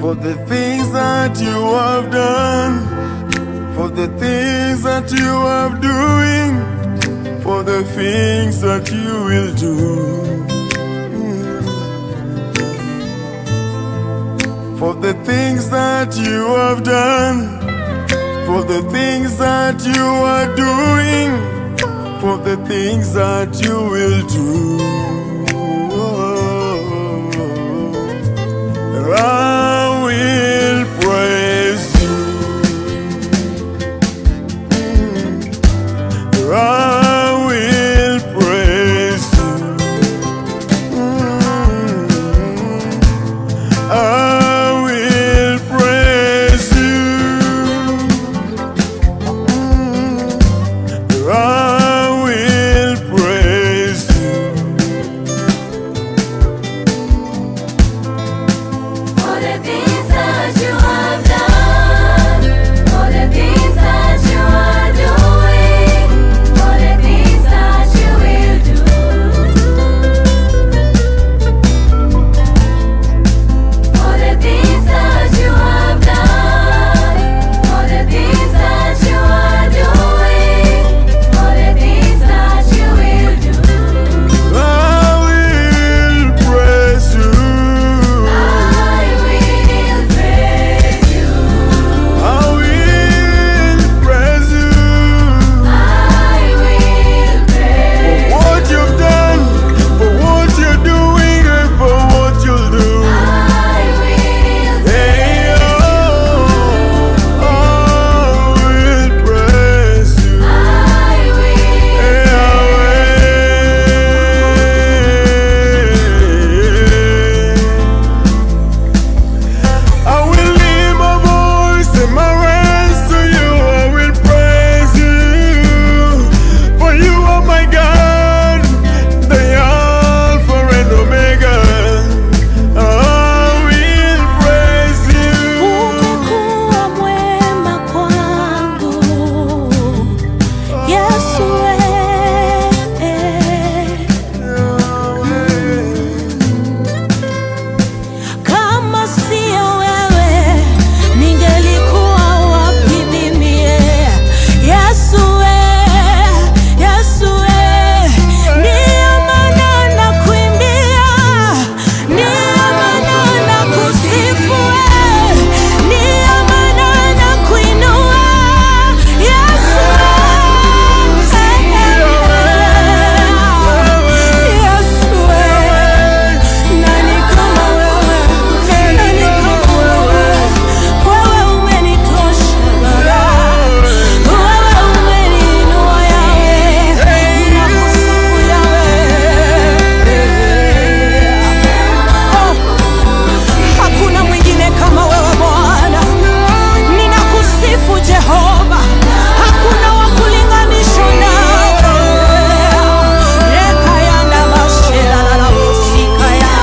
for the things that you have done, for the things that you are doing, for the things that you will do. For the things that you have done, for the things that you are doing, for the things that you will do. I will praise you. I will praise you. I will praise you. I will praise you. For the things that you have done, for the things that you are doing, for the things that you will do. For the things that you have done, for the things that you are doing, for the things that you will do. I will praise you. I will praise you. I will praise you. I will praise What you've done, for what you're doing, and for what you'll do. I will Hey, oh, I will praise you. I will Hey, I will lift my voice and my hands to you. I will praise you, for you are my God, the Alpha and Omega. I will praise you. Umekuwa mwema kwangu, Yesu kama sio wewe, ningelikuwa wapi mimi? Yesu ndiyo maana nakuimbia, ndiyo maana nakusifu, ndiyo maana nakuinua. Yesu nani kama wewe? Nani kama wewe? Wewe umenitosha Baba, wewe umeniinua Yawe, nakusifu Yawe. Hakuna mwingine kama wewe Bwana, ninakusifu Jehova, hakuna wa kulinganishwa nawe. Reka yanda mashela la musika ya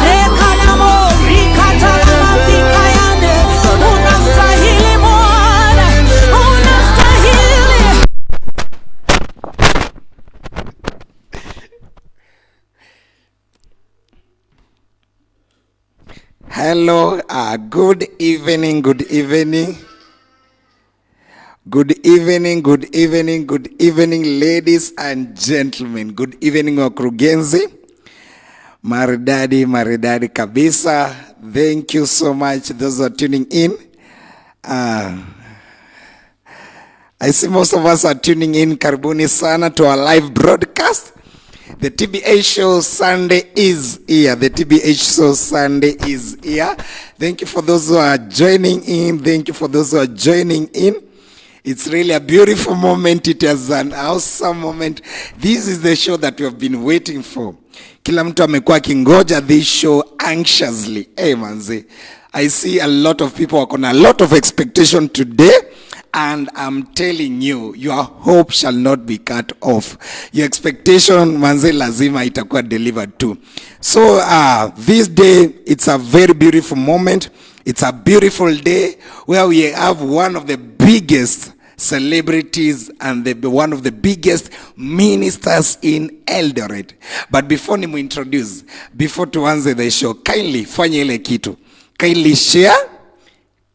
reka na morika tala mafika yande. Unastahili Bwana, unastahili. Hello, good evening, good evening. Good evening, good evening, good evening, ladies and gentlemen. Good evening, wakurugenzi. Maridadi, maridadi kabisa. Thank you so much, those who are tuning in. I see most of us are tuning in. Karibuni sana to our live broadcast. The TBH show Sunday is here. The TBH show Sunday is here. Thank you for those who are joining in. Thank you for those who are joining in. It's really a beautiful moment. It is an awesome moment. This is the show that we have been waiting for. Kila mtu amekuwa akingoja this show anxiously. Hey manze, I see a lot of people wako na a lot of expectation today. And I'm telling you, your hope shall not be cut off. Your expectation, manze, lazima itakuwa delivered too. So this day, it's a very beautiful moment. It's a beautiful day where we have one of the biggest celebrities and one of the biggest ministers in Eldoret. But before nimu introduce, before tuanze the show, kindly fanya ile kitu. kindly share,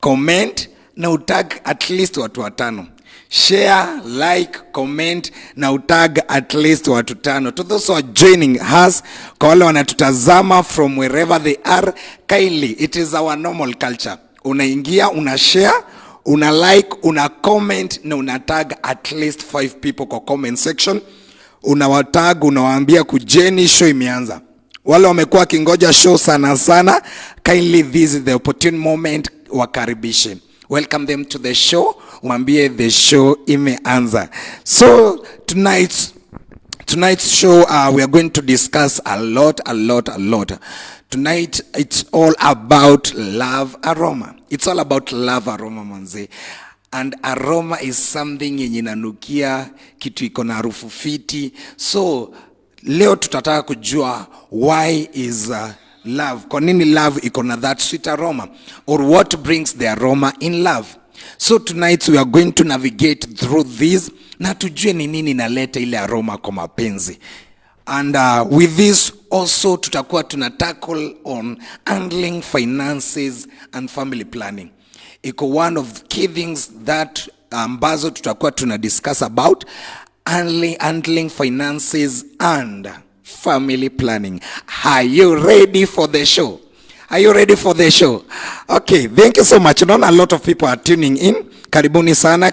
comment na utag at least watu watano. Share, like, comment na utag at least watu tano. To those who are joining us, kwa wale wanatutazama from wherever they are, kindly, it is our normal culture. Unaingia, una share, una like, una comment na una tag at least 5 people kwa comment section. Unawatag, unawaambia kujeni, show imeanza. Wale wamekuwa kingoja show sana, kindly this is the opportune moment, wakaribishe. Welcome them to the show. Mwambie the show imeanza. So tonight's show, we are going to discuss a lot. Tonight it's all about love aroma. It's all about love aroma manze. And aroma is something yenye inanukia, kitu iko na harufu fiti. So leo tutataka kujua why is love, kwa nini love iko na that sweet aroma, or what brings the aroma in love. So tonight we are going to navigate through this na tujue ni nini inaleta ile aroma kwa mapenzi. And with this also tutakuwa tuna tackle on handling finances and family planning. Iko one of key things that ambazo tutakuwa tuna discuss about handling finances and family planning. Are you ready for the show? Are you ready for the show? Okay, thank you so much. Naona a lot of people are tuning in. Karibuni sana,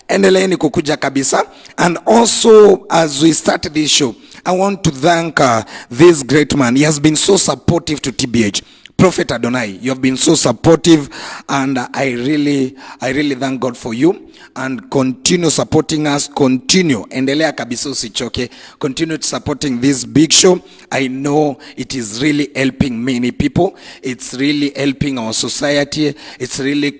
endeleeni kukuja kabisa. And also, as we start this show, I want to thank this great man. He has been so supportive to TBH. Prophet Adonai, you have been so supportive, and I really thank God for you. And continue supporting us. Endelea kabisa usichoke. Continue supporting this big show. I know it is really helping many people. It's really helping our society. It's really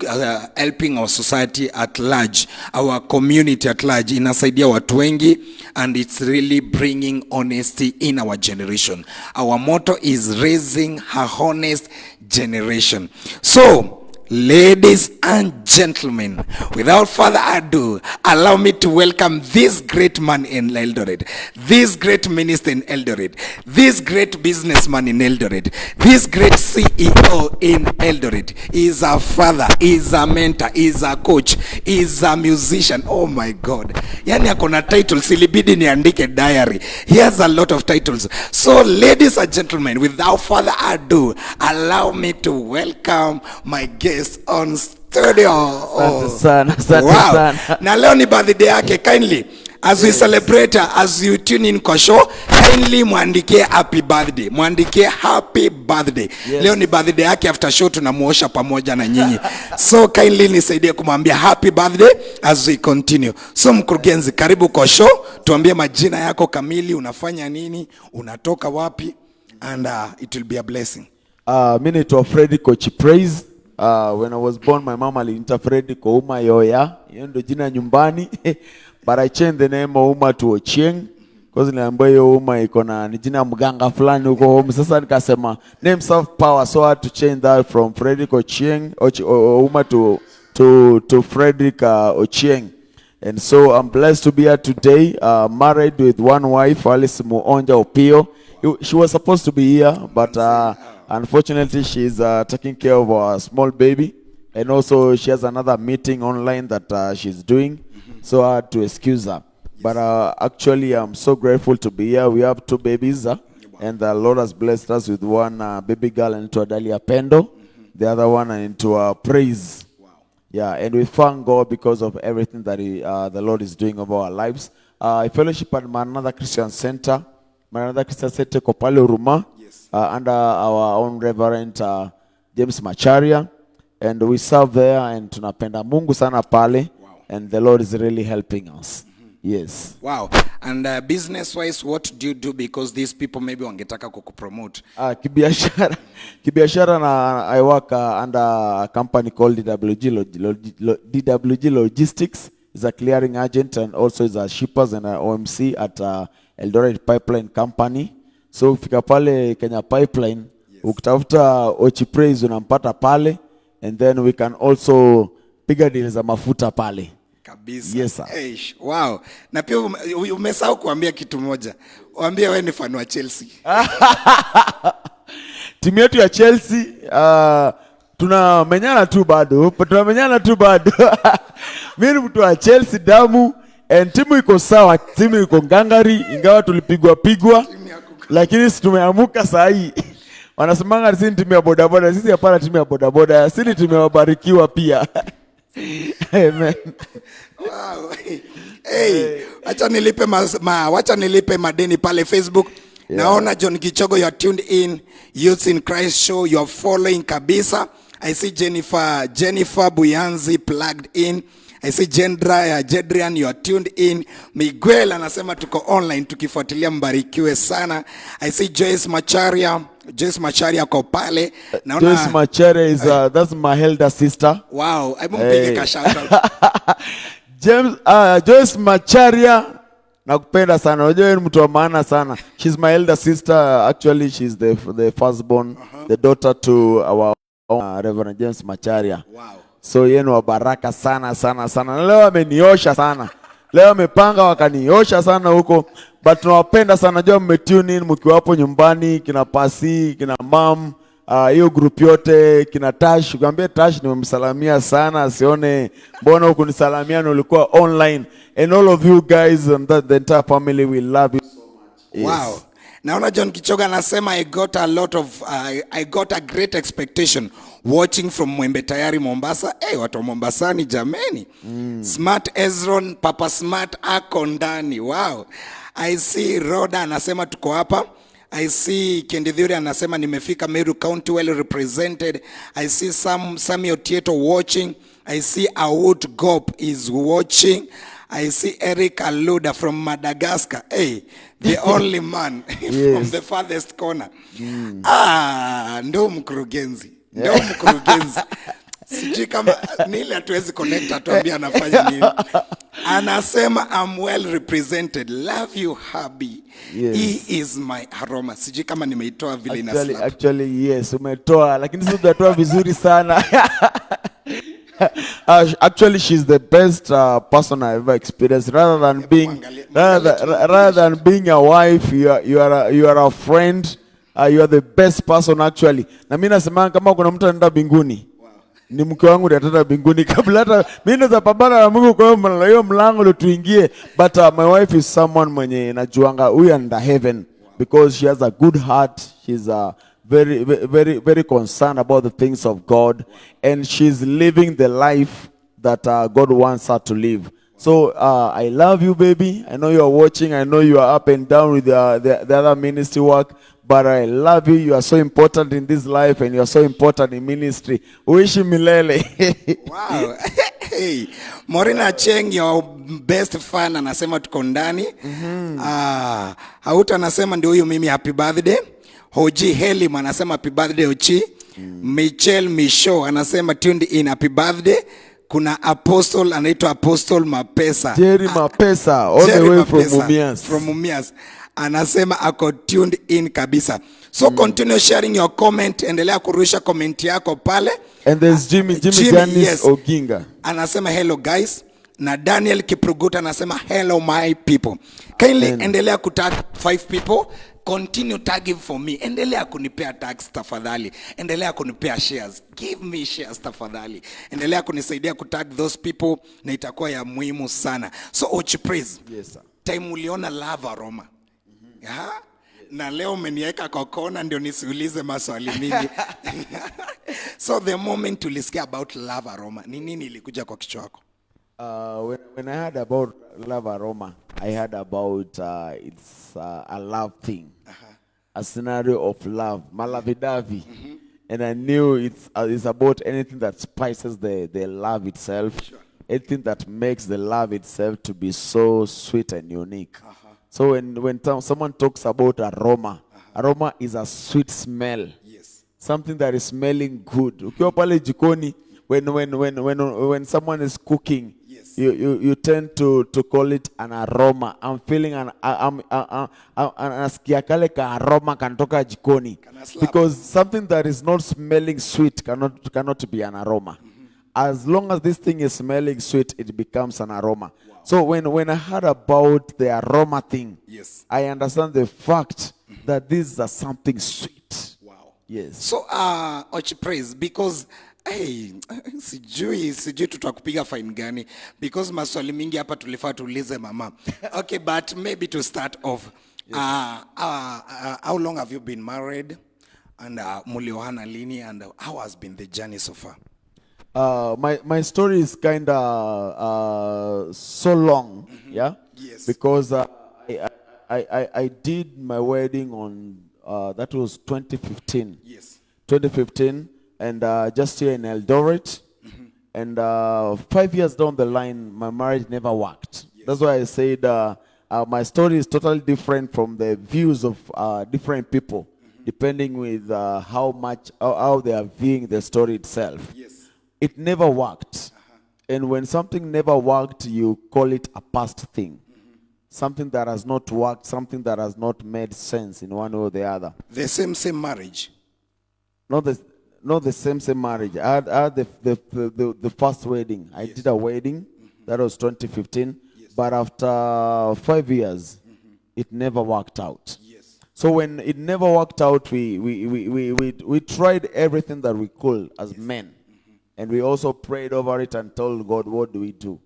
helping our society at large, our community at large. Inasaidia watu wengi, and it's really bringing honesty in our generation. Our motto is raising a honest generation. So, ladies and gentlemen, without further ado, allow me to welcome this great man in Eldoret, this great minister in Eldoret, this great businessman in Eldoret, this great CEO in Eldoret. He is a father, he is a mentor, he is a coach, he is a musician. Oh my God. Yani akona titles, ilibidi niandike diary. He has a lot of titles. So ladies and gentlemen, without further ado, allow me to welcome my guest on studio. Asante sana. Na leo ni birthday yake. Kindly, as we celebrate, as you tune in kwa show, kindly muandikie happy birthday. Muandikie happy birthday. Yes. Leo ni birthday yake, after show tunamuosha pamoja na nyinyi. So kindly nisaidie kumwambia happy birthday as we continue. So mkurugenzi, karibu kwa show. Tuambie majina yako kamili, unafanya nini, unatoka wapi, and it will be a blessing. Mimi naitwa Freddy Coach Praise. When I was born, my mom aliniita Freddy kwa Uma Yoya. Hiyo ndio jina nyumbani. But I changed the name of Uma to Ochieng, because niliambiwa hiyo Uma iko na ni jina mganga fulani huko home. Sasa nikasema names of power, so I had to change that from Freddy Ochieng Uma to Frederick Ochieng. And so I'm blessed to be here today, married with one wife, Alice Muonja Opio. She was supposed to be here, but unfortunately, she's taking care of our small baby. And also, she has another meeting online that she's doing. So I had to excuse her. But actually, I'm so grateful to be here. We have 2 babies. And the Lord has blessed us with one baby girl into Adalia Pendo. The other one into Praise. Wow. Yeah, and we thank God because of everything that the Lord is doing over our lives. I fellowship at Maranatha Christian Center. Maranatha Christian Center Kopale Uruma. Under our own Reverend James Macharia, and we serve there, and tunapenda Mungu sana pale. Wow. And the Lord is really helping us. Yes. Wow. And business-wise, what do you do? Because these people maybe wangetaka kukupromote. Kibiashara na I work under a company called DWG Logistics. Is a clearing agent, and also is a shippers and a OMC at Eldoret Pipeline Company. So ukifika pale Kenya Pipeline, ukitafuta Ochi Praise unampata pale, and then we can also piga deal za mafuta pale. Kabisa. Yes, sir. Eish, wow. Na pia umesahau kuambia kitu moja. Waambie wewe ni fan wa Chelsea. Timu yetu ya Chelsea tunamenyana tu bado. Mimi ni mtu wa Chelsea damu, and timu iko sawa, timu iko ngangari, ingawa tulipigwa, lakini si tumeamuka saa hii. Wanasemanga sisi timu ya bodaboda, sisi hapana timu ya bodaboda, sisi tumewabarikiwa pia. Amen. Wow. Hey, wacha nilipe madeni pale Facebook. Yeah. Naona John Kichogo, you are tuned in. Youth in Christ show, you are following kabisa. I see Jennifer Buyanzi plugged in. I see Jedrian, you are tuned in. Miguel anasema tuko online tukifuatilia, mbarikiwe sana. I see Joyce Macharia ko pale. Naona Joyce Macharia is that's my elder sister. Wow, I mpige ka shout out. Joyce Macharia, nakupenda sana. Unajua ni mtu wa maana sana. She's my elder sister. Actually, she's the firstborn, the daughter to our Reverend James Macharia. Wow. So yeye ni wa baraka sana. Na leo ameniosha sana. Leo amepanga wakaniosha sana huko. But tunawapenda sana. Najua mmetune in mkiwa hapo nyumbani, kina Pasi, kina Mam, hiyo group yote, kina Tash. Ukiambia Tash nimemsalamia sana, asione mbona hukunisalamia na ulikuwa online. And all of you guys and the entire family, we love you so much. Yes. Wow. Naona John Kichoga anasema I got a great expectation watching from Mwembe Tayari Mombasa. Watu wa Mombasani jameni. Smart Ezron, Papa Smart ako ndani. Wow. I see Roda anasema tuko hapa. I see Kendidhuri anasema nimefika Meru County well represented. I see Sami Otieto watching. I see Awood Gop is watching. I see Eric Aluda from Madagascar. Hey, the only man from the farthest corner. Ndo mkurugenzi. Sijui kama nili hatuwezi connect, atuambia anafanya nini. Anasema I'm well represented. Love you hubby. Yes. He is my aroma. Sijui kama nimeitoa vile inaslap. Actually yes, umetoa, lakini sisi tunatoa vizuri sana. Actually, she's the best person I ever experienced. Rather than being a wife, you are a friend. You are the best person actually. Na mimi nasema kama kuna mtu anaenda mbinguni, ni mke wangu ndiye ataenda mbinguni kabla hata mimi naweza pambana na Mungu kwa hiyo mlango ndio tuingie. But my wife is someone mwenye najuanga huyu anaenda heaven because she has a good heart. She's very concerned about the things of God, and she's living the life that God wants her to live. So I love you, baby. I know you are watching. I know you are up and down with the other ministry work, but I love you. You are so important in this life, and you are so important in ministry. Uishi milele. Wow. Hey, Morina Cheng, your best fan, anasema tuko ndani. Hauta anasema ndio huyu mimi, happy birthday. Hoji Helim anasema happy birthday Ochi. Michelle Misho anasema tuned in, happy birthday. Kuna Apostle anaitwa Apostle Mapesa. Jerry Mapesa, all the way from Mumias. From Mumias. Anasema ako tuned in kabisa. So continue sharing your comment. Endelea kurusha comment yako pale. And there's Jimmy Janice, yes. Oginga. Anasema hello guys. Na Daniel Kiprugut anasema hello my people. Kindly endelea kutag 5 people. Continue tagging for me. Endelea kunipea tags tafadhali. Endelea kunipea shares. Give me shares tafadhali. Endelea kunisaidia kutag those people, na itakuwa ya muhimu sana. So Ochi Praise. Yes sir. Time uliona love aroma. Na leo umeniweka kwa kona ndio nisiulize maswali mingi. So the moment ulisikia about love aroma, ni nini ilikuja kwa kichwa chako? When I heard about love aroma, I heard about it's a love thing, a scenario of love, malavidavi, and I knew it's about anything that spices the love itself, anything that makes the love itself to be so sweet and unique. So when someone talks about aroma, aroma is a sweet smell, something that is smelling good. Ukiwa pale jikoni, when someone is cooking, you tend to call it an aroma. I'm feeling nasikia kale ka aroma kantoka jikoni, because something that is not smelling sweet cannot be an aroma. As long as this thing is smelling sweet, it becomes an aroma. So when I heard about the aroma thing, I understand the fact that this is something sweet. Yes. So Ochi Praise, because hey, sijui tutakupiga fine gani because maswali mingi hapa tulifaa tuulize mama. Okay, but maybe to start off, how long have you been married, and muliohana lini, and how has been the journey so far? My story is kind of so long, yeah. Yes. Because I did my wedding on that was 2015. Yes. 2015, and just here in Eldoret. And 5 years down the line, my marriage never worked. That's why I said my story is totally different from the views of different people, depending with how they are viewing the story itself. Yes. It never worked. And when something never worked, you call it a past thing. Something that has not worked, something that has not made sense in one way or the other. The same marriage. Not the same marriage. I had the first wedding. I did a wedding. That was 2015. But after 5 years, it never worked out. Yes. So when it never worked out, we tried everything that we could as men. And we also prayed over it and told God, what do we do?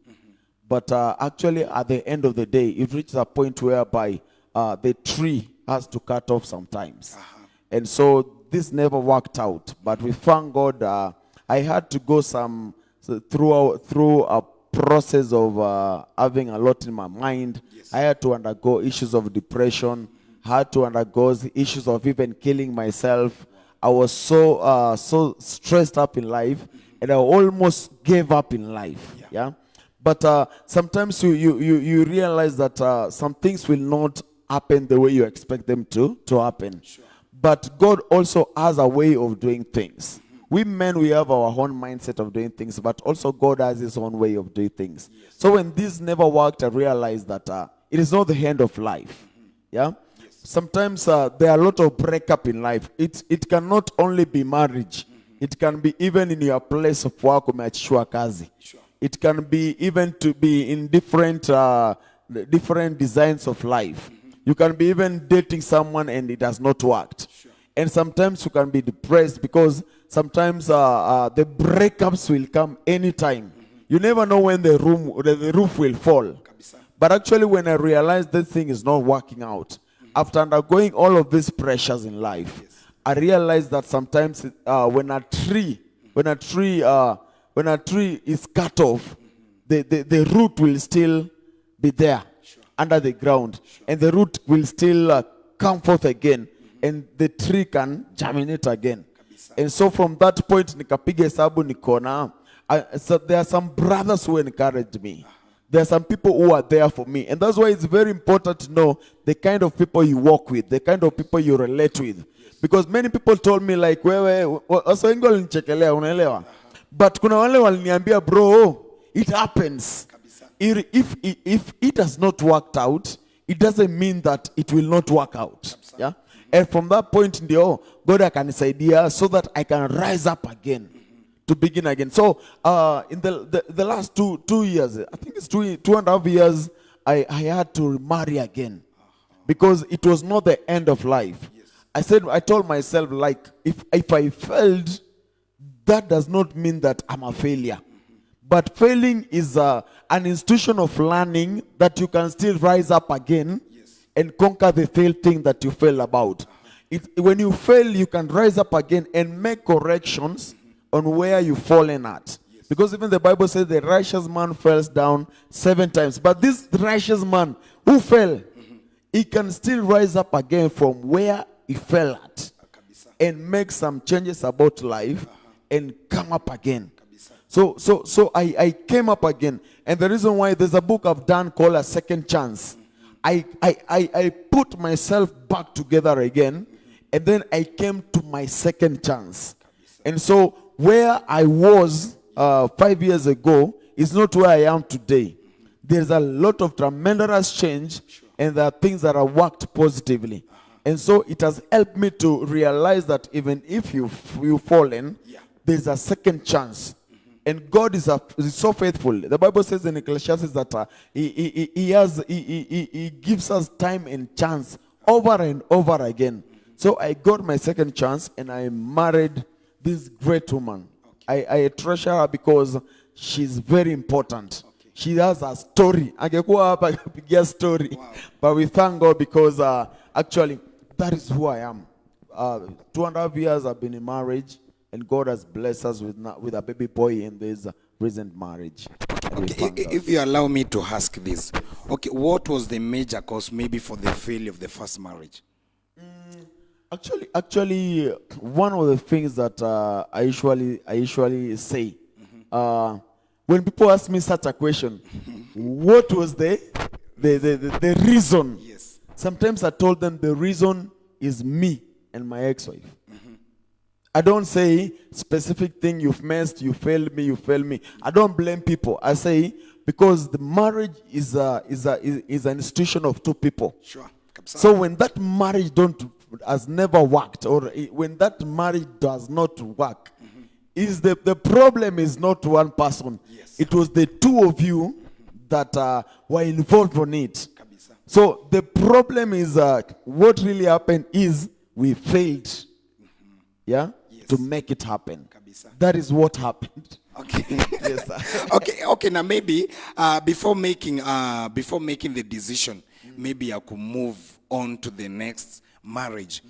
But actually, at the end of the day, it reaches a point whereby the tree has to cut off sometimes. And so this never worked out. But we thank God. I had to go through a process of having a lot in my mind. Yes. I had to undergo issues of depression. I had to undergo issues of even killing myself. I was so stressed up in life, and I almost gave up in life. Yeah. But sometimes you realize that some things will not happen the way you expect them to happen. Sure. But God also has a way of doing things. We men, we have our own mindset of doing things, but also God has his own way of doing things. Yes. So when this never worked, I realized that it is not the end of life. Yeah. Yes. Sometimes there are a lot of breakup in life. It cannot only be marriage. It can be even in your place of work, umeachishwa kazi. Sure. It can be even to be in different designs of life. You can be even dating someone and it has not worked. Sure. And sometimes you can be depressed because sometimes the breakups will come anytime. You never know when the roof will fall. Kabisa. But actually, when I realized this thing is not working out, after undergoing all of these pressures in life, I realized that sometimes when a tree is cut off, the root will still be there under the ground, and the root will still come forth again, and the tree can germinate again. And so from that point, nikapiga hesabu nikona. So there are some brothers who encouraged me. There are some people who are there for me. And that's why it's very important to know the kind of people you walk with, the kind of people you relate with. Because many people told me like, wewe, also wengi walinichekelea, unaelewa? But kuna wale waliniambia, bro, it happens. If it has not worked out, it doesn't mean that it will not work out. Yeah? And from that point, God akanisaidia so that I can rise up again. To begin again. So in the last two years, I think it's 2.5 years, I had to remarry again. Because it was not the end of life. Yes. I told myself, like, if I failed, that does not mean that I'm a failure. But failing is an institution of learning that you can still rise up again. Yes. And conquer the failed thing that you fail about. When you fail, you can rise up again and make corrections on where you've fallen at. Yes. Because even the Bible says the righteous man falls down 7 times. But this righteous man who fell, he can still rise up again from where he fell at and make some changes about life and come up again. So I came up again. And the reason why there's a book I've done called A Second Chance. I put myself back together again, and then I came to my second chance. And so where I was 5 years ago is not where I am today. There's a lot of tremendous change, and there are things that have worked positively. And so it has helped me to realize that even if you've fallen, there's a second chance. And God is so faithful. The Bible says in Ecclesiastes that he gives us time and chance over and over again. So I got my second chance and I married this great woman. I treasure her because she's very important. She has a story. Angekuwa hapa kupigia story. But we thank God because actually that is who I am. 2.5 years I've been in marriage, and God has blessed us with a baby boy in this recent marriage. And we Okay, thank God. if you allow me to ask this, okay, what was the major cause maybe for the failure of the first marriage? Actually, one of the things that I usually say, when people ask me such a question, what was the reason? Yes. Sometimes I told them the reason is me and my ex-wife. I don't say specific thing, you've messed, you failed me. I don't blame people. I say because the marriage is an institution of two people. Sure. So when that marriage has never worked, or when that marriage does not work, is the problem is not one person. Yes. It was the two of you that were involved on it. So the problem is what really happened is we failed. Yeah? Yes. To make it happen. That is what happened. Okay. Yes, sir. Okay. Now maybe before making the decision, maybe I could move on to the next marriage.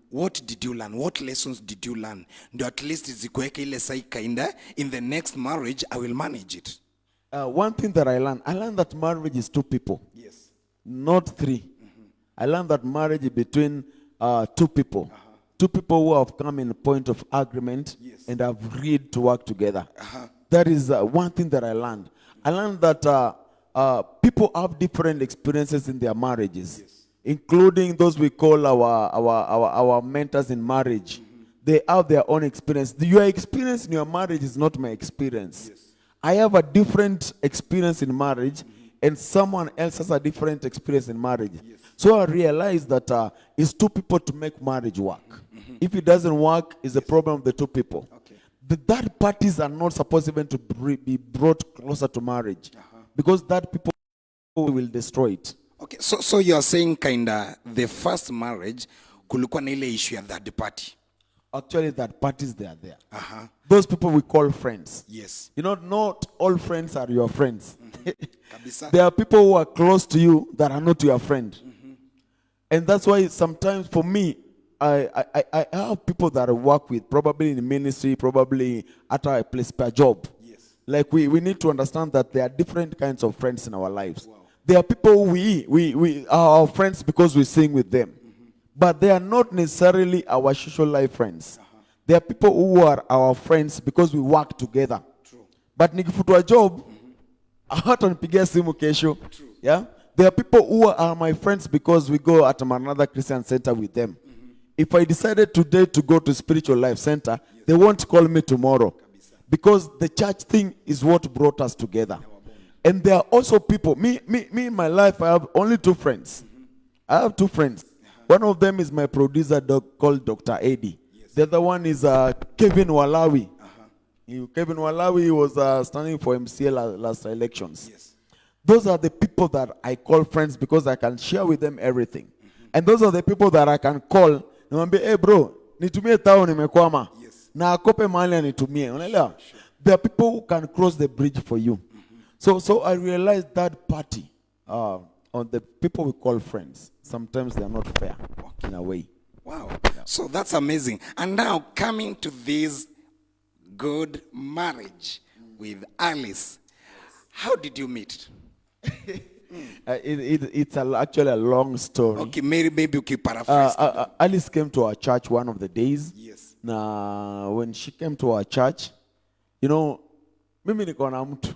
What did you learn? What lessons did you learn? Do at least zikuweke ile saika in the next marriage I will manage it. One thing that I learned that marriage is two people. Yes. Not three. I learned that marriage is between two people. Two people who have come in a point of agreement and have agreed to work together. That is one thing that I learned. I learned that people have different experiences in their marriages, including those we call our mentors in marriage. They have their own experience. Your experience in your marriage is not my experience. I have a different experience in marriage, and someone else has a different experience in marriage. So I realized that it's two people to make marriage work. If it doesn't work, it's a problem of the two people. The third parties are not supposed even to be brought closer to marriage, because that people will destroy it. Okay, so you are saying kinda the first marriage kulikuwa na ile issue ya third party. Actually, that parties they are there. Those people we call friends. Yes. You know, not all friends are your friends. Kabisa. There are people who are close to you that are not your friend. And that's why sometimes for me, I have people that I work with, probably in ministry, probably at a place per job. Yes. Like we need to understand that there are different kinds of friends in our lives. There are people we are our friends because we sing with them. But they are not necessarily our social life friends. There are people who are our friends because we work together. True. But nikifutwa job, hata nipigia simu kesho. Yeah? There are people who are my friends because we go at another Christian center with them. If I decided today to go to Spiritual Life Center, they won't call me tomorrow. Because the church thing is what brought us together. And there are also people, me in my life, I have only two friends. I have two friends. One of them is my producer called Dr. Eddie. The other one is Kevin Walawi. Kevin Walawi was standing for MCA last elections. Those are the people that I call friends because I can share with them everything. And those are the people that I can call. Nimwambie, hey bro, nitumie tao nimekwama. Na akope mahali anitumie. Unaelewa? There are people who can cross the bridge for you. So I realized that party on the people we call friends, sometimes they are not fair in a way. Wow. So that's amazing. And now coming to this good marriage with Alice, how did you meet? It's actually a long story. Okay, maybe you can paraphrase. Alice came to our church one of the days. Yes. Now, when she came to our church, you know, mimi niko na mtu.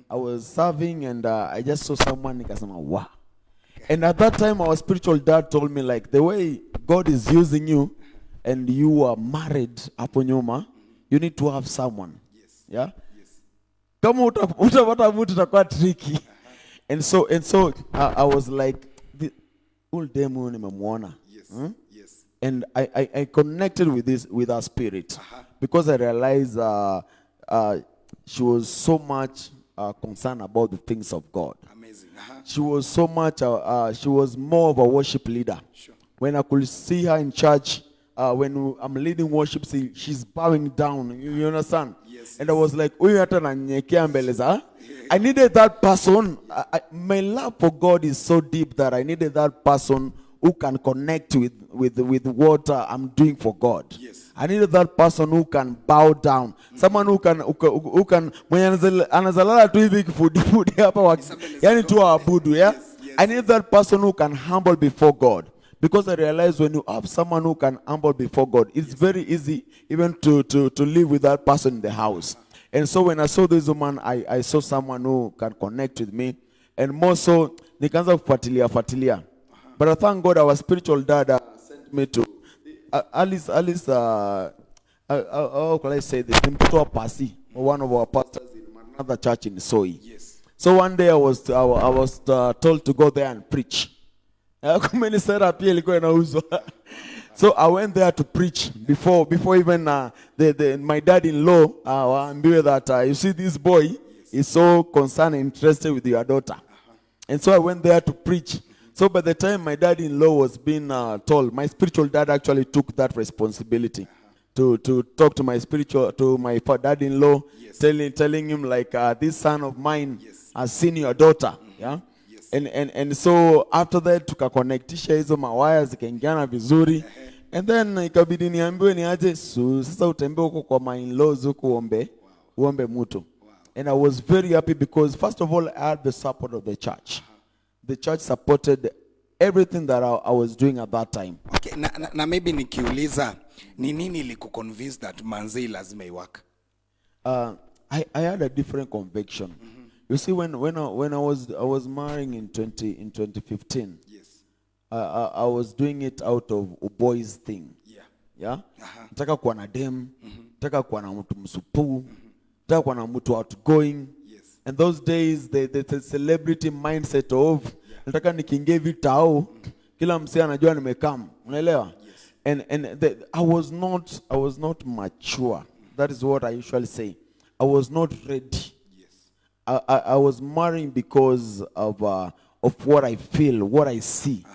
I was serving and I just saw someone nikasema wow. And at that time our spiritual dad told me like the way God is using you and you are married hapo nyuma, you need to have someone. Yes. Yeah? Yes. Kama utapata mtu itakuwa tricky. And so I was like all dem huyu nimemuona. Yes. Yes. And I connected with her spirit because I realized she was so much concerned about the things of God. Amazing. She was so much, she was more of a worship leader. Sure. when I could see her in church, when I'm leading worship, she's bowing down. You understand? Yes, And I was like, "Huyu hata ananyenyekea mbele za." I needed that person. My love for God is so deep that I needed that person who can connect with what I'm doing for God. Yes. I needed that person who can bow down. Someone who can mwenye anazalala tu hivi kifudifudi hapa yani tu waabudu, yeah? I need that person who can humble before God. Because I realize when you have someone who can humble before God, it's very easy even to live with that person in the house. And so when I saw this woman, I saw someone who can connect with me. And more so, nikaanza kufuatilia. But I thank God our spiritual dad sent me to Alice, how can I say this? Mtoto wa Pasi, one of our pastors in another church in Soi. Yes. So one day I was told to go there and preach. So I went there to preach before even my dad-in-law knew that you see this boy is so concerned and interested with your daughter. And so I went there to preach. So by the time my dad-in-law was being told, my spiritual dad actually took that responsibility to talk to my dad-in-law, telling him like, this son of mine has seen your daughter. Yeah. And so after that tukaconnectisha hizo mawaya zikaingiana vizuri, and then ikabidi niambiwe niaje sasa utembe huko kwa my in-laws huko uombe mtu. And I was very happy because first of all I had the support of the church. The church supported everything that I was doing at that time. Okay, na maybe nikiuliza ni nini ilikuconvince that manzi lazima iwaka? I had a different conviction. You see, when I was marrying in 2015, Yes. I was doing it out of a boys thing. Yeah. Nataka kuwa na dem, nataka kuwa na mtu msupu, nataka kuwa na mtu outgoing. Yes. And those days the celebrity mindset of nataka nikiingia hivi tao kila msee anajua nimekam. Unaelewa? Yes. And I was not mature. That is what I usually say. I was not ready. I was marrying because of what I feel, what I see.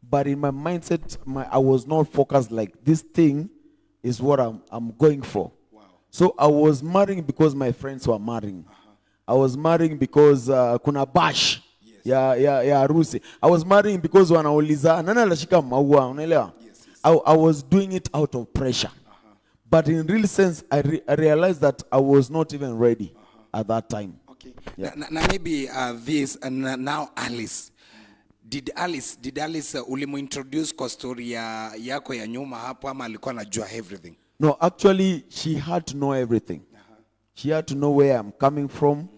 But in my mindset, I was not focused like this thing is what I'm going for. Wow. So I was marrying because my friends were marrying. I was marrying because kuna bash ya harusi. I was marrying because wanauliza nani anashika maua, unaelewa? I was doing it out of pressure. But in real sense, I realized that I was not even ready at that time. Okay. Yeah. Na maybe this now Alice. Did Alice ulimuintroduce kwa story yako ya nyuma hapo ama alikuwa anajua everything? No, actually she had to know everything. She had to know where I'm coming from.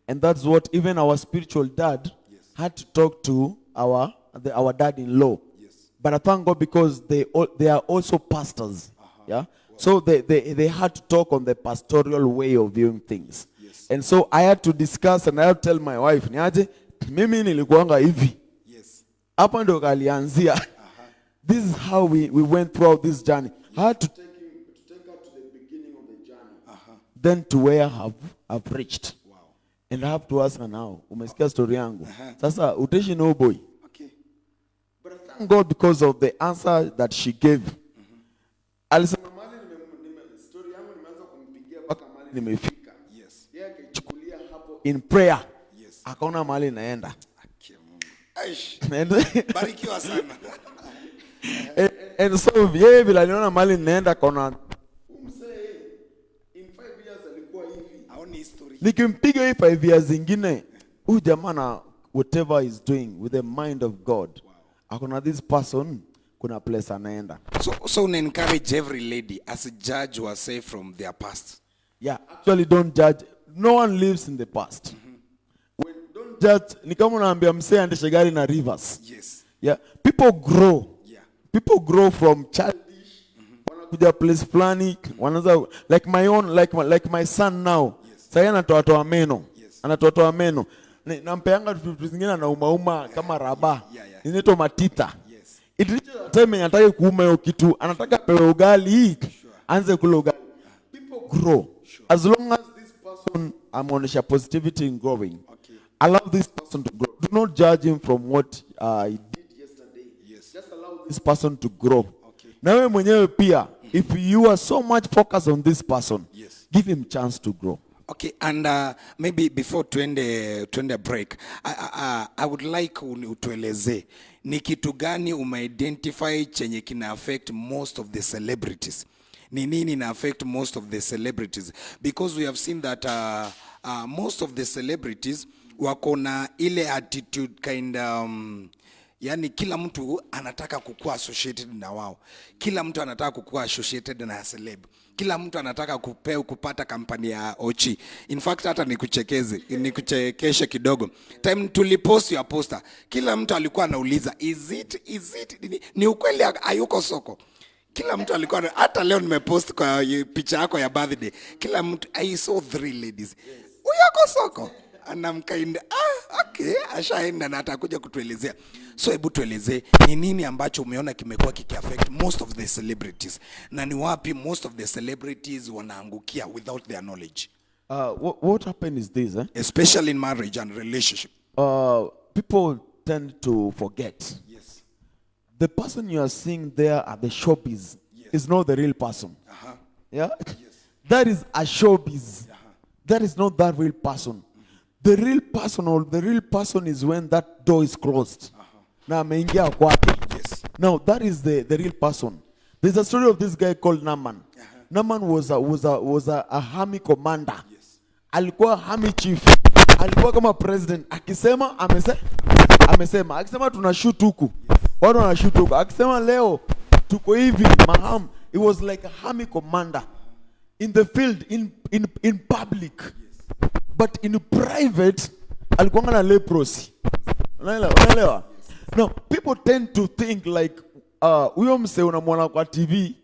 And that's what even our spiritual dad had to talk to our dad-in-law. Yes. But I thank God because they are also pastors. Yeah. So they had to talk on the pastoral way of viewing things. Yes. And so I had to discuss and I had to tell my wife, niaje, mimi nilikuanga hivi. Yes. Hapa ndo kalianzia. This is how we went throughout this journey. I had to take her to the beginning of the journey. Then to where I've reached. Wow. And I have to ask her now, umesikia story yangu. Sasa utaishi no boy. Okay. But I thank God because of the answer that she gave. Alisema mali story yangu nimeanza kumpigia mpaka mali nimefika. Yes. Yeye akachukulia hapo in prayer. Yes. Akaona mali naenda. Aish. And Barikiwa sana. and so yeye vile aliona mali naenda akaona umsee in 5 years alikuwa hivi. Aoni history. Nikimpiga hii 5 years zingine huyu jamaa na whatever he's doing with the mind of God. Wow. Akona this person kuna place anaenda. So encourage every lady as a judge was say from their past. Yeah, actually don't judge. No one lives in the past. When don't judge, ni kama unaambia msee aendeshe gari na rivers. Yes. Yeah, people grow. Yeah. People grow from childish. Wanakuja place fulani, wanaanza like my son now. Yes. Sasa anatoa meno. Yes. Anatoa meno. Nampeanga vitu zingine anauma kama raba. Yeah. Inaitwa matita. Yes. It reaches a time anataka kuuma hiyo kitu, anataka pewe ugali, anze kula ugali. People grow. Sure. As long as this person ameonyesha positivity in growing. Okay. Allow this person to grow. Do not judge him from what he did yesterday. Yes. Just allow this person to grow. Na wewe mwenyewe pia, if you are so much focused on this person, Yes. give him chance to grow. Okay, and maybe before tuende break, I would like utueleze ni kitu gani umeidentify chenye kina affect most of the celebrities. Ni nini ina affect most of the celebrities? Because we have seen that most of the celebrities wako na ile attitude kind yani kila mtu anataka kukuwa associated na wao. Kila mtu anataka kukuwa associated na celeb. Kila mtu anataka kupata kampani ya Ochi. In fact hata nikuchekeshe kidogo. Time tulipost your poster, kila mtu alikuwa anauliza is it ni ukweli hayuko soko. Kila mtu alikuwa hata leo nimepost kwa picha yako ya birthday. Kila mtu I saw 3 ladies. Uyako soko. Anamkainda okay, ashaenda na atakuja kutuelezea. So hebu tuelezee ni nini ambacho umeona kimekuwa kikiaffect most of the celebrities, na ni wapi most of the celebrities wanaangukia without their knowledge? What happened is this, Especially in marriage and relationship. People tend to forget. Yes. The person you are seeing there at the showbiz is not the real person. Yeah? Yes. That is a showbiz. That is not that real person. The real person or the real person is when that door is closed. Na ameingia kwake. Yes. Now that is the real person. There's a story of this guy called Naaman. Naaman was a army commander. Yes. Alikuwa army chief. Alikuwa kama president. Akisema amesema. Akisema tunashoot huku. Watu wanashoot huku. Akisema leo tuko hivi maham. It was like a army commander in the field in public. But in private, alikuwa na leprosy. Unaelewa? Now, people tend to think like, huyo mse unamwona kwa TV,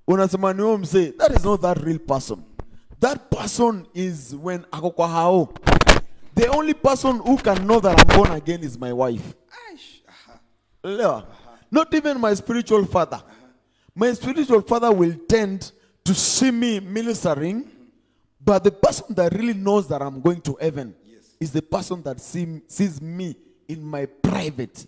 unasema ni huyo mse. That is not that real person. That person is when ako kwa hao. The only person who can know that I'm born again is my wife. Unaelewa? Not even my spiritual father. My spiritual father will tend to see me ministering. But the person that really knows that I'm going to heaven is the person that sees me in my private.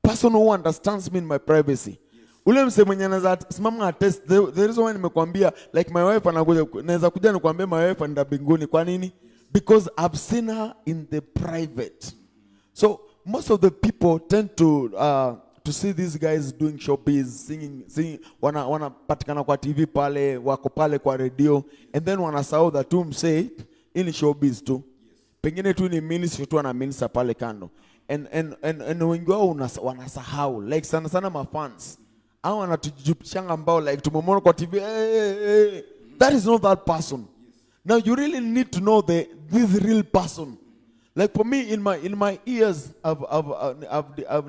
Person who understands me in my privacy. Ule mse mwenye anaweza simama attest, the reason why nimekwambia like my wife anakuja, naweza kuja nikwambie my wife anaenda mbinguni. Kwa nini? Because I've seen her in the private. So most of the people tend to see these guys doing showbiz, singing, wanapatikana kwa TV pale, wako pale kwa radio, and then wanasahau that tu msee ini showbiz tu. Pengine tu ni ministry tu ana minister pale kando. And wengi wao wanasahau, like sana mafans. Hao wanatujupishanga ambao like tumemwona kwa TV, hey. That is not that person. Now you really need to know this real person. Like for me, in my ears, I've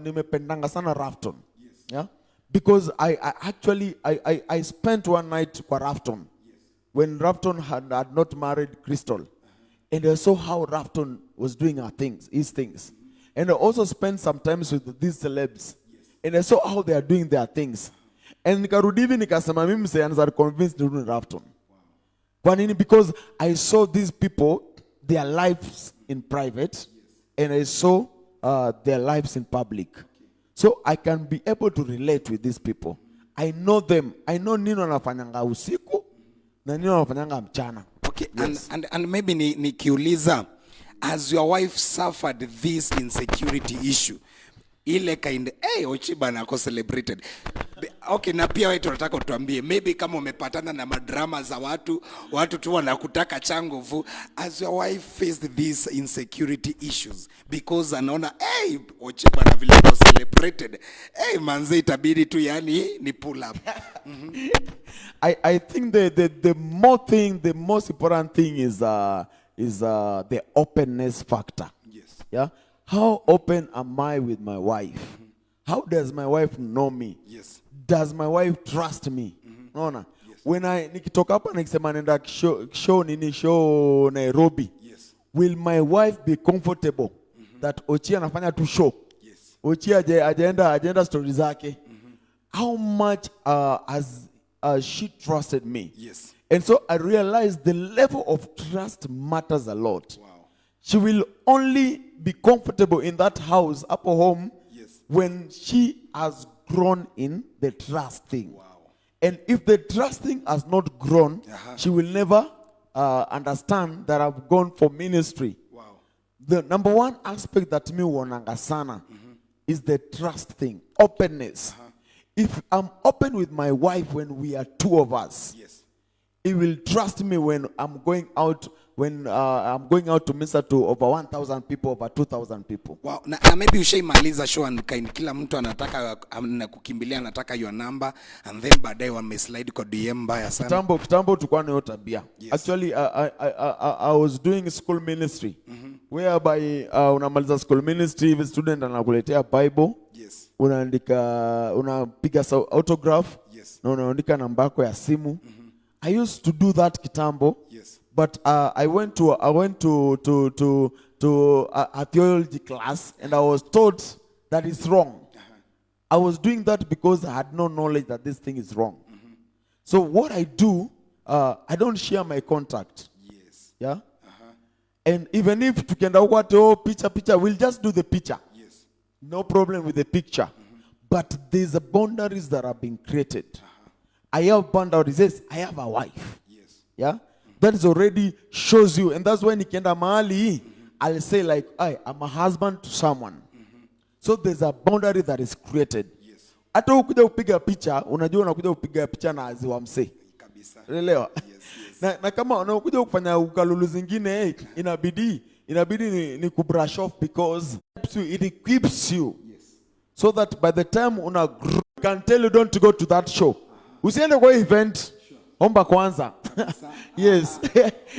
nimependanga sana Rafton, yeah, because I spent one night kwa Rafton, when Rafton had not married Crystal, and I saw how Rafton was doing his things, and I also spent some time with these celebs, and I saw how they are doing their things, and nikarudi hivi nikasema mimi mse convinced to do Rafton. Kwa nini? Because I saw these people, their lives in private, and I saw their lives in public. So I can be able to relate with these people. I know them. I know nini wanafanyanga usiku na nini wanafanyanga mchana. Okay, yes. and maybe nikiuliza, as your wife suffered this insecurity issue, ile kind Ochi bana ako celebrated. Okay, na pia wewe tunataka utuambie maybe kama umepatana na madrama za watu tu wanakutaka changovu, as your wife faced these insecurity issues because anaona Ochi bana vile ako celebrated, manze itabidi tu yani ni pull up. I think the most important thing is the openness factor. Yes. Yeah. How open am I with my wife? How does my wife know me? Yes. Does my wife trust me? Naona. Yes. When nikitoka hapa nikisema nenda show Nairobi. Yes. Will my wife be comfortable that Ochi anafanya tu show? Yes. Ochi agenda story zake. How much has she trusted me? Yes. And so I realized the level of trust matters a lot. Wow. She will only be comfortable in that house, up home, Yes. when she has grown in the trust thing. And if the trust thing has not grown, she will never understand that I've gone for ministry. The number one aspect that me wananga sana is the trust thing, openness. If I'm open with my wife when we are two of us, he will trust me when I'm going out to minister to over 1,000 people, over 2,000 people. Wow. Na maybe ushaimaliza show and kila mtu anataka kukimbilia anataka your number and then baadaye wameslide kwa DM mbaya sana. Kitambo tulikuwa na hiyo tabia. Actually I was doing school ministry whereby unamaliza school ministry, if student anakuletea Bible, unapiga autograph, na unaandika namba yako ya simu. I used to do that kitambo. But I went to a theology class and I was taught that it's wrong. I was doing that because I had no knowledge that this thing is wrong. So what I do, I don't share my contact. Yeah. And even if tukenda huko picture, we'll just do the picture. No problem with the picture. But there's a boundaries that are being created. I have boundaries. Yes, I have a wife. Yeah. That is already shows you, and that's when nikienda mahali, I'll say like, I'm a husband to someone. So there's a boundary that is created. Hata ukija upiga picha, unajua unakuja upiga picha na aziwa mse. Kabisa. Unaelewa? Na kama unakuja kufanya ukalulu zingine, inabidi ni kubrush off because it equips you. So that by the time una can tell you don't go to that show. Usiende kwa event. Omba kwanza. Yes.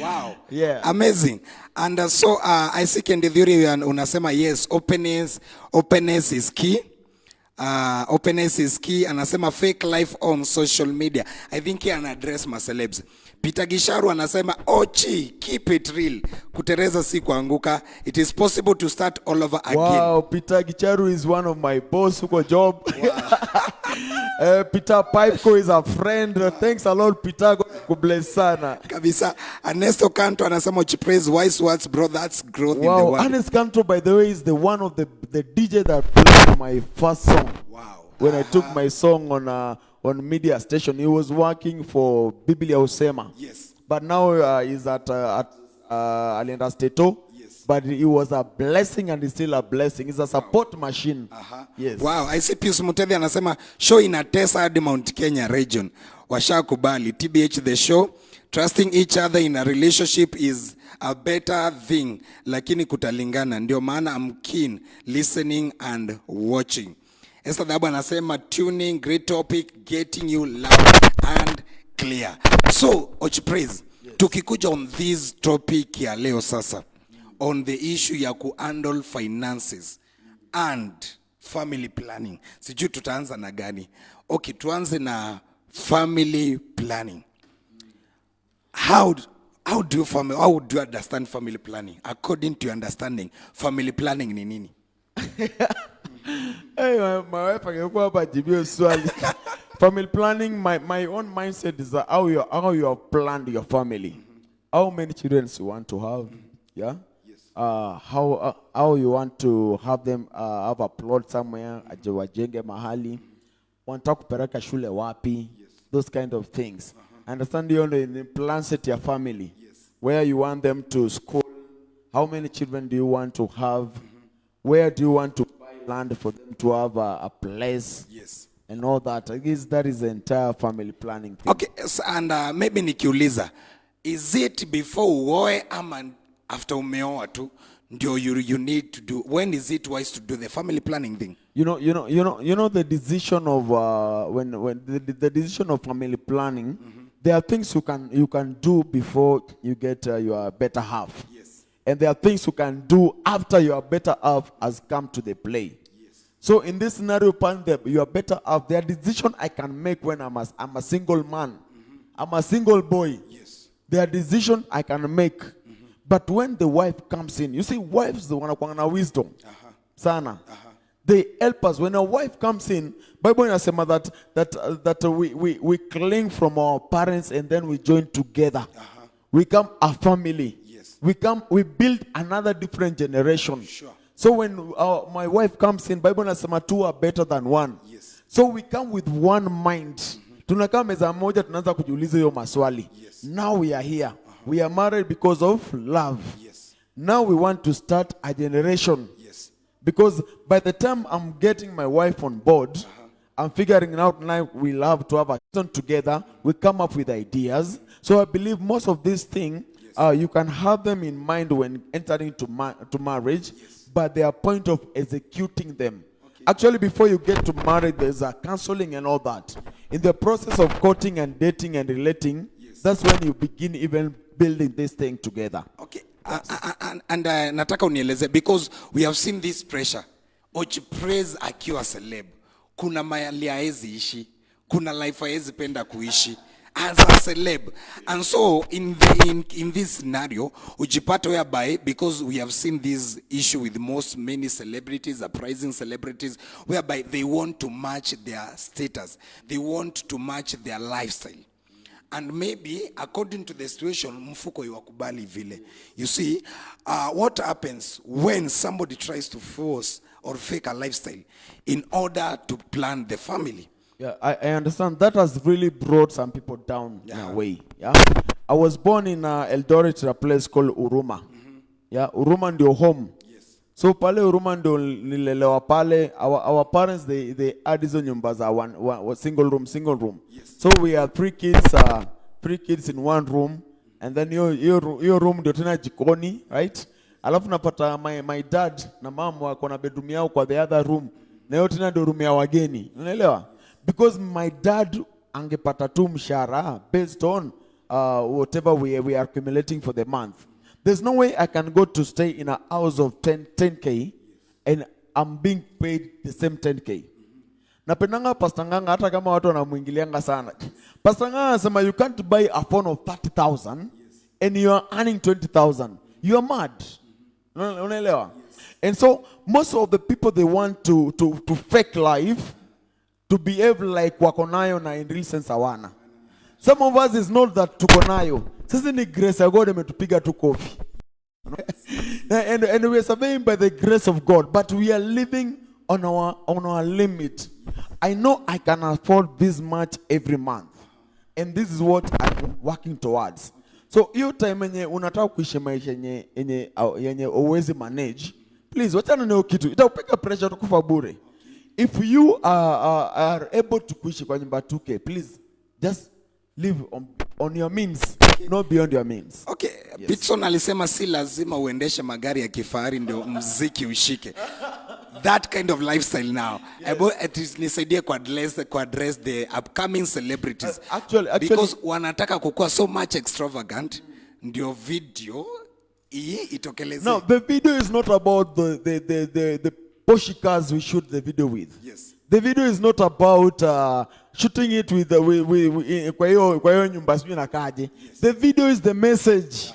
Wow. Yeah. Amazing. And so I see Kendi Dhuri unasema yes, openness is key. Openness is key. Anasema fake life on social media. I think he ana address ma celebs. Peter Gisharu anasema Ochi, keep it real. Kutereza si kuanguka. It is possible to start all over again. Wow, Peter Gisharu is one of my boss who got job. Wow. Peter Pipeco is a friend. Thanks a lot, Peter. God bless sana. Kabisa. Ernesto Canto anasema Ochi praise wise words, bro. That's growth in the world. Ernesto Canto, by the way, is the one of the DJ that played my first song. Wow. When I took my song on media station, he was working for Biblia Usema. Yes. But now he's at Alienda Stato. Yes. But it was a blessing and it's still a blessing. It's a support machine. Yes. Wow. I see Pius Mutevi anasema show inatesa hadi Mount Kenya region. Washakubali. TBH the show. Trusting each other in a relationship is a better thing. Lakini kutalingana. Ndio maana I'm keen listening and watching. Esther Dabo anasema tuning, great topic, getting you loud and clear. So, Ochi praise. Tukikuja on this topic ya leo sasa. On the issue ya kuhandle finances and family planning. Sijui tutaanza na gani. Okay, tuanze na family planning. How do you understand family planning? According to your understanding, family planning ni nini? Hey, my wife angekuwa hapa jibio swali. Family planning, my own mindset is how you have planned your family. How many children you want to have? Yeah. Yes. How you want to have them have a plot somewhere, wajenge mahali. Wanataka kupeleka shule wapi? Those kind of things. Understand you in the plan set your family. Where you want them to school? How many children do you want to have? Where do you want to land for them to have a place? Yes. And all that. I guess that is the entire family planning thing. Okay, and maybe nikiuliza, is it before uoe ama after umeoa tu ndio you need to do? When is it wise to do the family planning thing? You know the decision of when the decision of family planning, there are things you can do before you get your better half. And there are things you can do after your better half has come to the play. Yes. So in this scenario, your better half, there are decisions I can make when I'm a single man. I'm a single boy. Yes. There are decisions I can make. But when the wife comes in, you see, wives wana wisdom. Sana. They help us. When a wife comes in, Bible inasema that we cling from our parents and then we join together. We become a family. We build another different generation. Sure. So when my wife comes in, Bible inasema two are better than one. Yes. So we come with one mind. Tunakaa meza moja tunaanza kujiuliza hiyo maswali. Yes. Now we are here. We are married because of love. Yes. Now we want to start a generation. Yes. Because by the time I'm getting my wife on board, I'm figuring out now we'll have to have a season together. We come up with ideas. So I believe most of these things, you can have them in mind when entering to marriage, but they are point of executing them. Actually, before you get to marriage, there's a counseling and all that. In the process of courting and dating and relating, that's when you begin even building this thing together. Okay. And nataka unieleze, because we have seen this pressure. Praise akiwa celeb. Kuna mali haezi ishi. Kuna life haezi penda kuishi. As a celeb. And so in this scenario, ujipata whereby, because we have seen this issue with many celebrities, uprising celebrities, whereby they want to match their status. They want to match their lifestyle. And maybe according to the situation, mfuko iwakubali vile. You see, what happens when somebody tries to force or fake a lifestyle in order to plan the family? Yeah, I understand. That has really brought some people down in a way. Yeah, I was born in Eldoret, a place called Uruma. Yeah, Uruma ndio home. Yes. So pale Uruma ndio nilelewa pale. Our parents they had hizo nyumba za one single room. Yes. So we are three kids in one room, and then your room ndio tena jikoni, right? Alafu napata my dad na mama wako na bedroom yao kwa the other room. Na yote tena ndio room ya wageni. Unaelewa? Because my dad angepata tu mshahara based on whatever we are accumulating for the month. There's no way I can go to stay in a house of 10K and I'm being paid the same 10K. Napendanga Pastor Nganga hata kama watu wanamuingilianga sana. Pastor Nganga anasema you can't buy a phone of 30,000 and you are earning 20,000. You are mad. Unaelewa? And so most of the people, they want to fake life, to behave like wako nayo na in real sense hawana. Some of us is not that tuko nayo. Sisi ni grace ya God imetupiga tu kofi. And we are surveying by the grace of God, but we are living on our limit. I know I can afford this much every month, and this is what I'm working towards. So hiyo time yenye unataka kuishi maisha yenye uwezi manage, please wachana na hiyo kitu. Itakupiga pressure, utakufa bure. If you are able to kuishi kwa nyumba 2K, please just live on your means, not beyond your means. Okay, yes. Pitson alisema si lazima uendeshe magari ya kifahari ndio mziki ushike. That kind of lifestyle now. Yes. Nisaidie ku address the upcoming celebrities. Actually, because wanataka kukua so much extravagant, ndio video itokeleze. No, the video is not about the Porsche cars we shoot the video with. Yes. The video is not about shooting it with kwa hiyo nyumba sijui nakaje. The video is the message.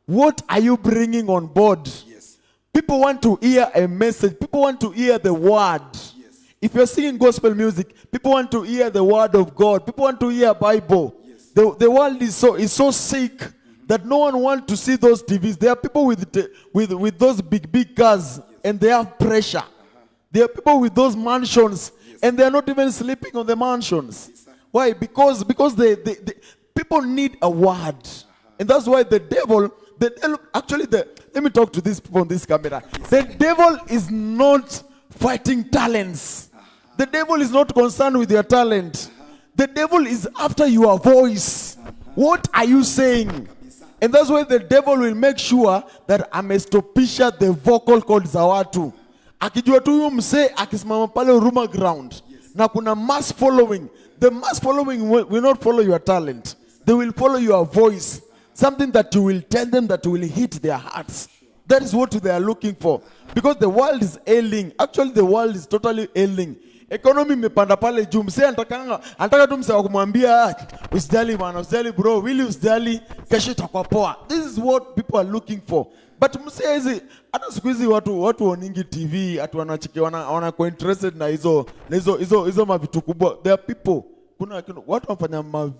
What are you bringing on board? Yes. People want to hear a message. People want to hear the word. Yes. If you're singing gospel music, people want to hear the word of God. People want to hear Bible. Yes. The world is so sick that no one wants to see those TVs. There are people with those big cars, and they have pressure. There are people with those mansions, and they are not even sleeping on the mansions. Why? Because they people need a word, and that's why the devil actually let me talk to these people on this camera. The devil is not fighting talents. The devil is not concerned with your talent. The devil is after your voice. What are you saying? And that's why the devil will make sure that amestopisha the vocal cords za watu. Akijua tu huyu msee akisimama pale Huruma ground na kuna mass following. The mass following will not follow your talent. They will follow your voice. Something that you will tell them that will hit their hearts. That is what they are looking for. Because the world is ailing. Actually, the world is totally ailing. Economy imepanda pale juu. Msee anataka tu msee kumwambia usijali bwana, usijali bro, really usijali, kesho itakuwa poa. This is what people are looking for. But msee hizi hata siku hizi watu waningi TV, atu wanakuwa interested na hizo mavitu kubwa. There are people, kuna watu wanafanya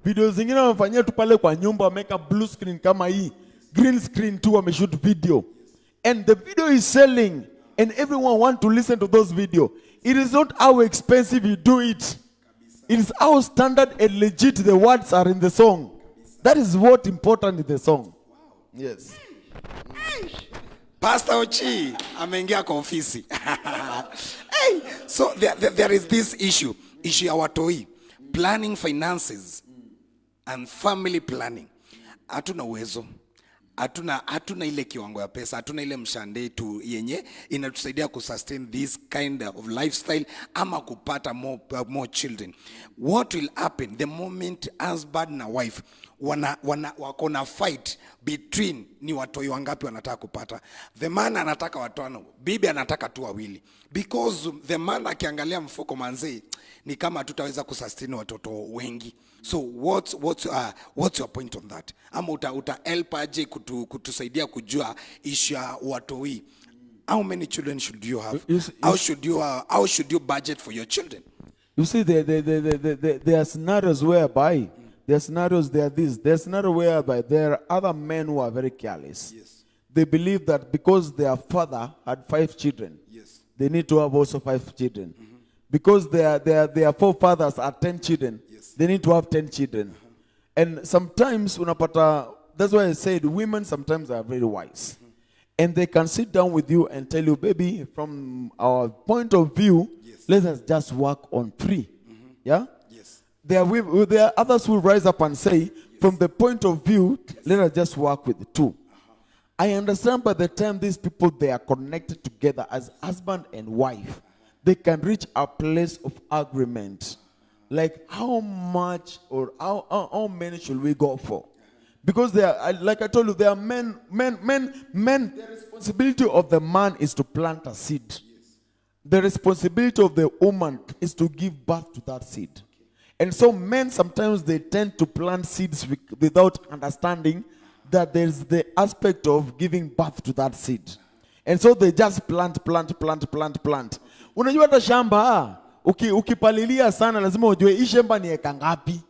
video zingine wanafanyia tu pale kwa nyumba, wameka blue screen kama hii, green screen tu wameshoot video. And the video is selling, and everyone want to listen to those video. It is not how expensive you do it. It is how standard and legit the words are in the song. That is what important in the song. Yes. Pastor Ochi ameingia kwa ofisi. Hey, so there is this issue ya watoi, planning finances and family planning. Hatuna uwezo. Hatuna ile kiwango ya pesa, hatuna ile mshande tu yenye inatusaidia kusustain this kind of lifestyle ama kupata more children. What will happen the moment husband na wife wako na fight between ni watoi wangapi wanataka kupata? The man anataka watano, bibi anataka tu wawili, because the man akiangalia mfuko manzi ni kama tutaweza kusustain watoto wengi. So what's your point on that? Ama uta help aje kutusaidia kujua issue ya watoi? How many children should you have? How should you budget for your children? You see, there are scenarios whereby there are scenarios. There are scenario whereby there are other men who are very careless. Yes. They believe that because their father had 5 children, Yes. they need to have also 5 children. Because their forefathers are 10 children, Yes. they need to have 10 children. And sometimes that's why I said women sometimes are very wise. And they can sit down with you and tell you, baby, from our point of view, Yes. let us just work on 3. Yeah? Yes. There are others who rise up and say, from the point of view, let us just work with 2. I understand by the time these people, they are connected together as husband and wife, they can reach a place of agreement. Like how much or how many should we go for? Because like I told you, there are men, the responsibility of the man is to plant a seed. The responsibility of the woman is to give birth to that seed. And so men sometimes they tend to plant seeds without understanding that there's the aspect of giving birth to that seed. And so they just plant. Unajua hata shamba ukipalilia sana lazima ujue hii shamba ni eka ngapi.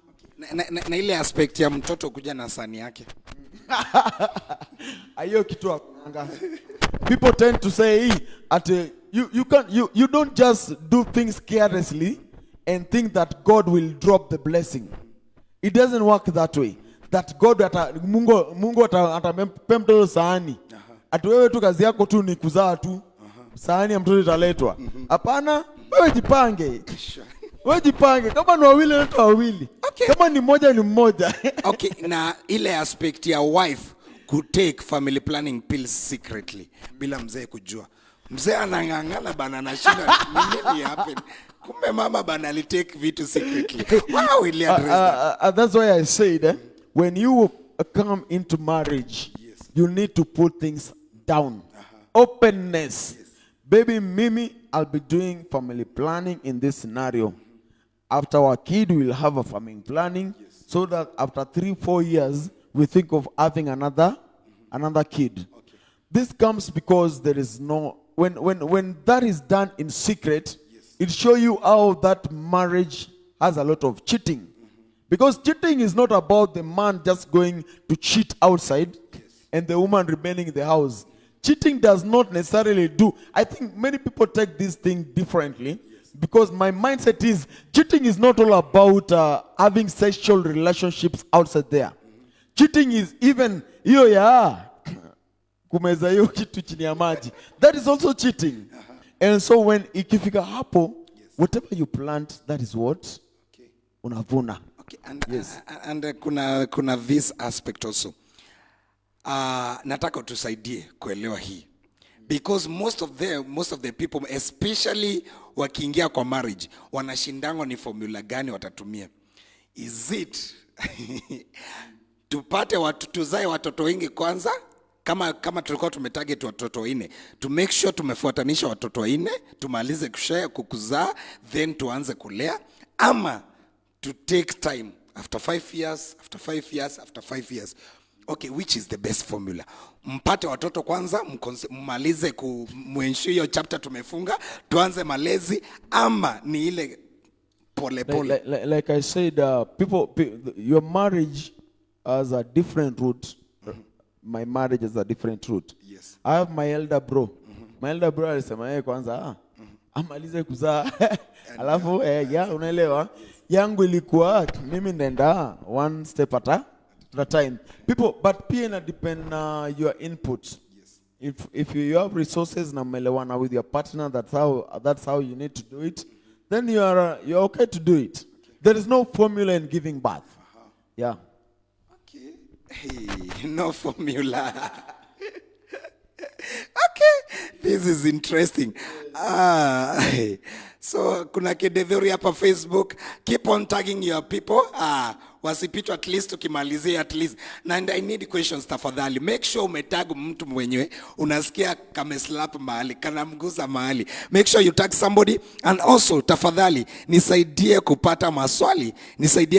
Na ile aspect ya mtoto kuja na sani yake. Ayo kitu akanga. People tend to say you don't just do things carelessly and think that God will drop the blessing. It doesn't work that way. That God Mungu atampa mtoto sahani. Ati wewe tu kazi yako tu ni kuzaa tu. Sahani ya mtoto italetwa. Hapana, wewe jipange. Wewe jipange. Kama ni wawili leta wawili. Okay. Kama ni mmoja ni mmoja. Okay, na ile aspect ya wife could take family planning pills secretly bila mzee kujua. Mzee anangangana bana anashinda nini happen. Kumbe mama bana alitake vitu secretly. Wow, will address that. That's why I said when you come into marriage, Yes. you need to put things down. Openness. Yes. Baby Mimi, I'll be doing family planning in this scenario. After our kid, we will have a family planning, Yes. so that after 3-4 years, we think of having another kid. Okay. This comes because there is no, when that is done in secret, Yes. it shows you how that marriage has a lot of cheating. Because cheating is not about the man just going to cheat outside, Yes. and the woman remaining in the house. Cheating does not necessarily do. I think many people take this thing differently. Yes. Because my mindset is cheating is not all about having sexual relationships outside there. Cheating is even hiyo ya kumeza hiyo kitu chini ya maji. That is also cheating. And so when ikifika hapo, Yes. whatever you plant, that is what Okay. unavuna. Okay, and Yes. and kuna this aspect also. Nataka utusaidie kuelewa hii. Because most of the people, especially wakiingia kwa marriage, wanashindangwa ni formula gani watatumia. Is it tuzae watoto wengi kwanza, kama tulikuwa tumetarget watoto 4, to make sure tumefuatanisha watoto 4, tumalize kukuzaa, then tuanze kulea, ama to take time after 5 years, after 5 years, after 5 years. Okay, which is the best formula? Mpate watoto kwanza, mmalize muensure hiyo chapter tumefunga, tuanze malezi, ama ni ile pole pole? Like I said, your marriage has a different route. My marriage has a different route. Yes. I have my elder bro. My elder bro alisema yeye kwanza amalize kuzaa alafu yeah, unaelewa yangu ilikuwa mimi nenda one step at a time people, but pia ina depend na your input. If you have resources na melewana with your partner, that's how you need to do it, then you're okay to do it. There is no formula in giving birth. Yeah. Okay. Hey, no formula. Okay, this is interesting. So kuna kideveri hapa Facebook, keep on tagging your people. Wasipitwa at least ukimalizia at least. And I need questions tafadhali. Make sure umetag mtu mwenyewe unasikia kameslap mahali, kanamgusa mahali. Make sure you tag somebody, and also tafadhali nisaidie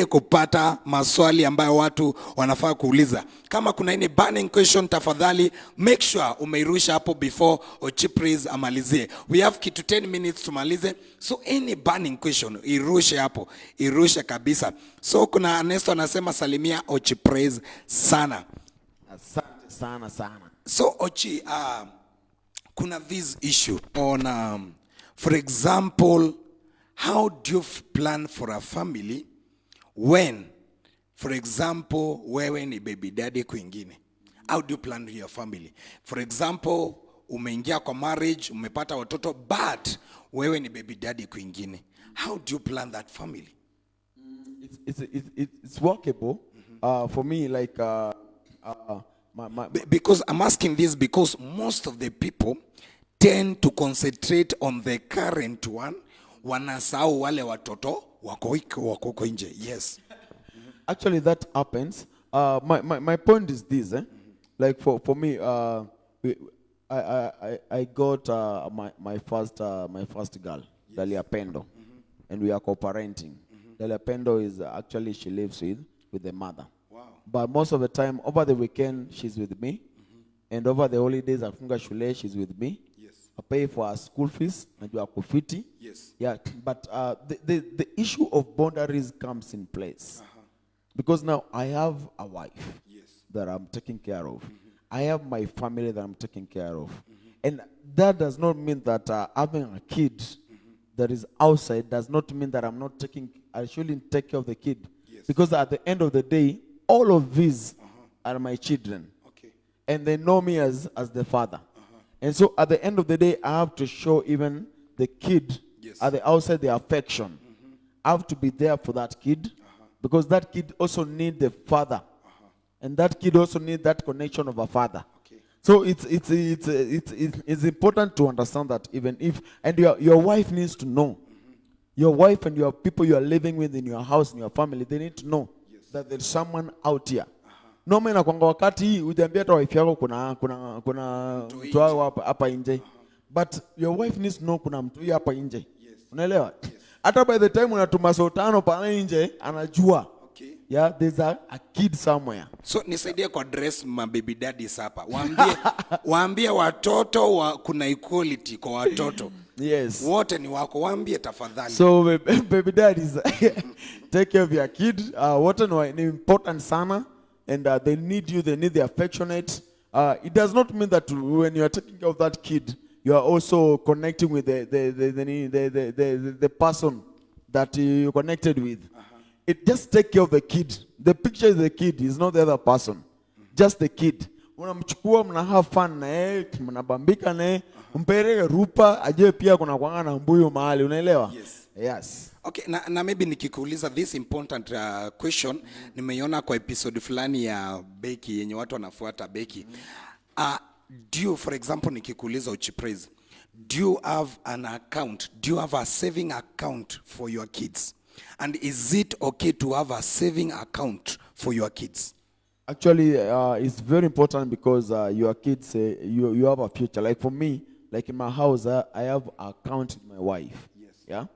kupata maswali ambayo watu wanafaa kuuliza. Kama kuna any burning question tafadhali make sure umeirusha hapo before Ochipris amalizie. We have kitu 10 minutes tumalize. So any burning question irushe hapo, irushe kabisa. So kuna Ernesto anasema salimia Ochipris sana. Asante sana. So Ochi, kuna this issue on for example, how do you plan for a family when, for example, wewe ni baby daddy kwingine? How do you plan your family? For example, umeingia kwa marriage, umepata watoto, but wewe ni baby daddy kwingine. How do you plan that family? It's workable. For me, like because I'm asking this because most of the people tend to concentrate on the current one, wanasahau wale watoto wako nje. Yes. Actually, that happens. My point is this, like for me, I got my first girl, Dalia Pendo, and we are co-parenting. Dalia Pendo is actually, she lives with the mother. Wow. But most of the time, over the weekend, she's with me, and over the holidays, Afunga Shule, she's with me. Yes. I pay for her school fees, and you are kufiti. Yes. Yeah, but the issue of boundaries comes in place. Because now I have a wife that I'm taking care of. I have my family that I'm taking care of. And that does not mean that having a kid that is outside does not mean that I shouldn't take care of the kid. Yes. Because at the end of the day, all of these are my children. Okay. And they know me as the father. And so at the end of the day, I have to show even the kid at the outside the affection. I have to be there for that kid. Because that kid also needs the father. And that kid also needs that connection of a father. Okay. So it's important to understand that even if, and your wife needs to know. Your wife and your people you are living with in your house, in your family, they need to know that there's someone out here. No maana kwanga wakati ujambia hata wife yako kuna mtu hapa nje. But your wife needs to know kuna mtu hapa nje. Unaelewa? Hata by the time unatuma sotano pale nje anajua. Okay. Yeah, there's a kid somewhere. So nisaidie kwa address my baby daddies hapa. Waambie watoto kuna equality kwa watoto. Yes. Wote ni wako, waambie tafadhali. So baby daddies take care of your kid. Wote ni important sana, and they need you, they need the affectionate. It does not mean that when you are taking care of that kid, you are also connecting with the person that you connected with. It just take care of the kid. The picture is the kid, is not the other person. Just the kid. Unamchukua, mna have fun na yeye, mnabambika na yeye, mpeleke rupa, ajue pia kuna kwanga na mbuyu mahali, unaelewa? Yes. Okay, na maybe nikikuuliza this important question, nimeiona kwa episode fulani ya Becky yenye watu wanafuata Becky. Do you, for example, nikikuuliza Ochipris, do you have an account? Do you have a saving account for your kids? And is it okay to have a saving account for your kids? Actually, it's very important because your kids, you have a future. Like for me, like in my house, I have an account with my wife. Yes. Yeah.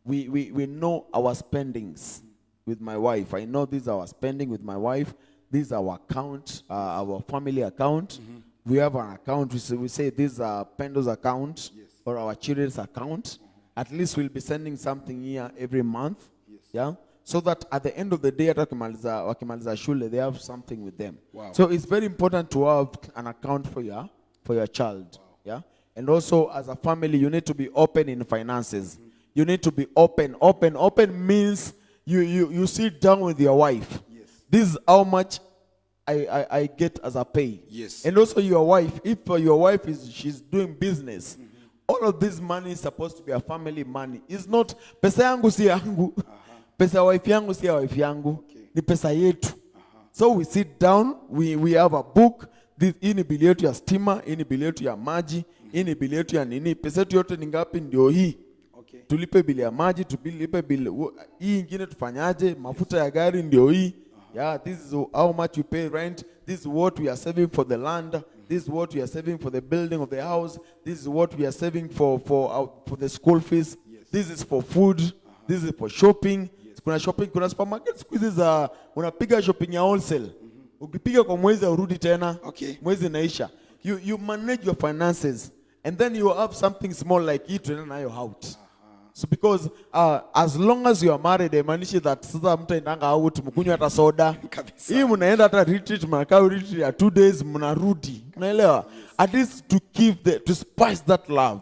We know our spendings with my wife. I know this is our spending with my wife. This is our account, our family account. We have an account. We say this is Pendo's account or our children's account. At least we'll be sending something here every month. Yeah. So that at the end of the day, wakimaliza shule, they have something with them. Wow. So it's very important to have an account for your child. Wow. Yeah. And also, as a family, you need to be open in finances. You need to be open. Open means you sit down with your wife. Yes. This is how much I get as a pay. Yes. And also your wife, if your wife she's doing business, all of this money is supposed to be a family money. It's not pesa yangu si yangu. Pesa wife yangu si ya wife yangu. Ni pesa yetu. So we sit down, we have a book. Hii ni bili yetu ya stima, hii ni bili yetu ya maji, hii ni bili yetu ya nini. Pesa yetu yote ni ngapi ndio hii. Okay. Tulipe bili ya maji, tulipe bili hii ingine tufanyaje, mafuta ya gari ndio hii. Yeah, this is how much we pay rent. This is what we are saving for the land. This is what we are saving for the building of the house. This is what we are saving for the school fees. Yes. This is for food. This is for shopping. Yes. Kuna shopping, kuna supermarket siku hizi za unapiga shopping ya wholesale. Ukipiga kwa mwezi urudi tena. Okay. Mwezi naisha. You manage your finances and then you have something small like it tunaenda nayo out. So because as long as you are married, imanishi that sasa mtaendanga out mkunywa hata soda. Kabisa. Hii mnaenda hata retreat, mnakaa retreat ya 2 days mnarudi. Unaelewa? At least to spice that love.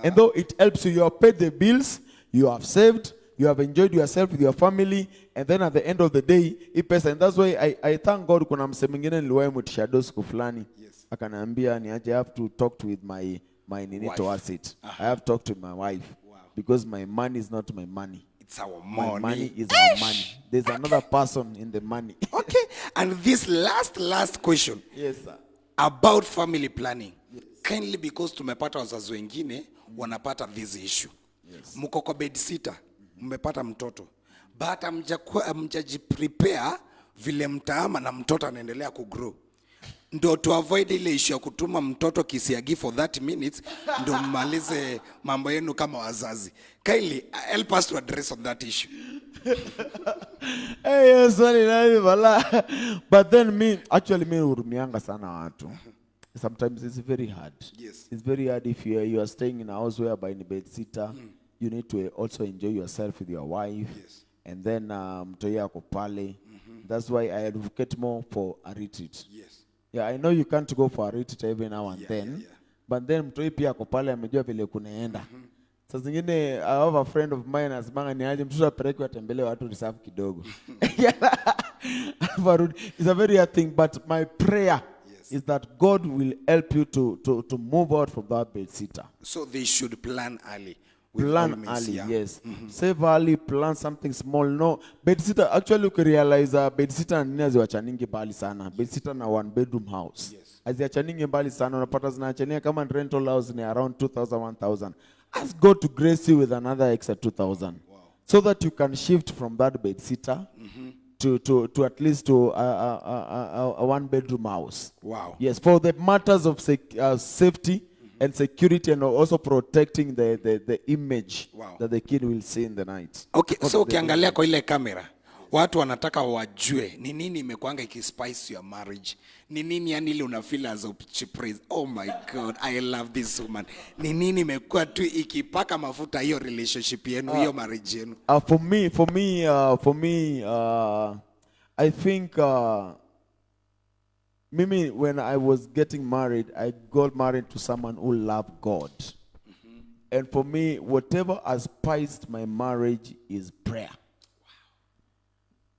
And though it helps you, you have paid the bills, you have saved, you have enjoyed yourself with your family, and then at the end of the day, and that's why I thank God kuna mse mwingine niliwahi mtisha siku fulani. Yes. Akaniambia niaje, I have to talk with my nini Wife. towards it. I have to talk to my wife. Because my money is not my money. It's our My money. money is our money. There's another person in the money. Okay. And this last question. Yes, sir. About family planning. Yes. Kindly, because tumepata wazazi wengine wanapata this issue. Yes. Mko kwa bed sitter, mmepata mtoto. But mjajiprepare vile mtaama na mtoto anaendelea kugrow. Ndo to avoid ile issue ya kutuma mtoto kisiagi for 30 minutes ndo mmalize mambo yenu kama wazazi. Kindly help us to address on that issue. Hey, sorry nani bala. But then me hurumianga sana watu. Sometimes it's very hard. Yes. It's very hard if you are staying in a house whereby in a bed sitter, you need to also enjoy yourself with your wife. Yes. And then mtoi yako pale. That's why I advocate more for a retreat. Yes. Yeah, I know you can't go for a retreat every now and then. But then mtoi pia ako pale amejua vile kunaenda. Sasa zingine I have a friend of mine asimanga ni aje mtoto apeleke atembelee watu reserve kidogo. It's a very hard thing, but my prayer is that God will help you to move out from that bed sitter. So they should plan early. Plan early, yes. Save early, plan something small. No, bed sitter, actually you can realize bed sitter nini haziwachaningi mbali sana. Bed sitter na 1 bedroom house. Yes. Haziwachaningi mbali sana. Unapata zinachania kama rental house ni around 2,000, 1,000. Ask God to grace you with another extra 2,000. Wow. So that you can shift from that bed sitter to at least to a 1 bedroom house. Wow. Yes, for the matters of safety and security, and also protecting the image that the kid will see in the night. Okay, so ukiangalia kwa ile kamera, watu wanataka wajue ni nini imekuanga ikispice your marriage. Ni nini yani ile una feel as a praise. Oh my God, I love this woman. Ni nini imekuwa tu ikipaka mafuta hiyo relationship yenu, hiyo marriage yenu? For me, I think Mimi, when I was getting married, I got married to someone who loved God. And for me, whatever has spiced my marriage is prayer.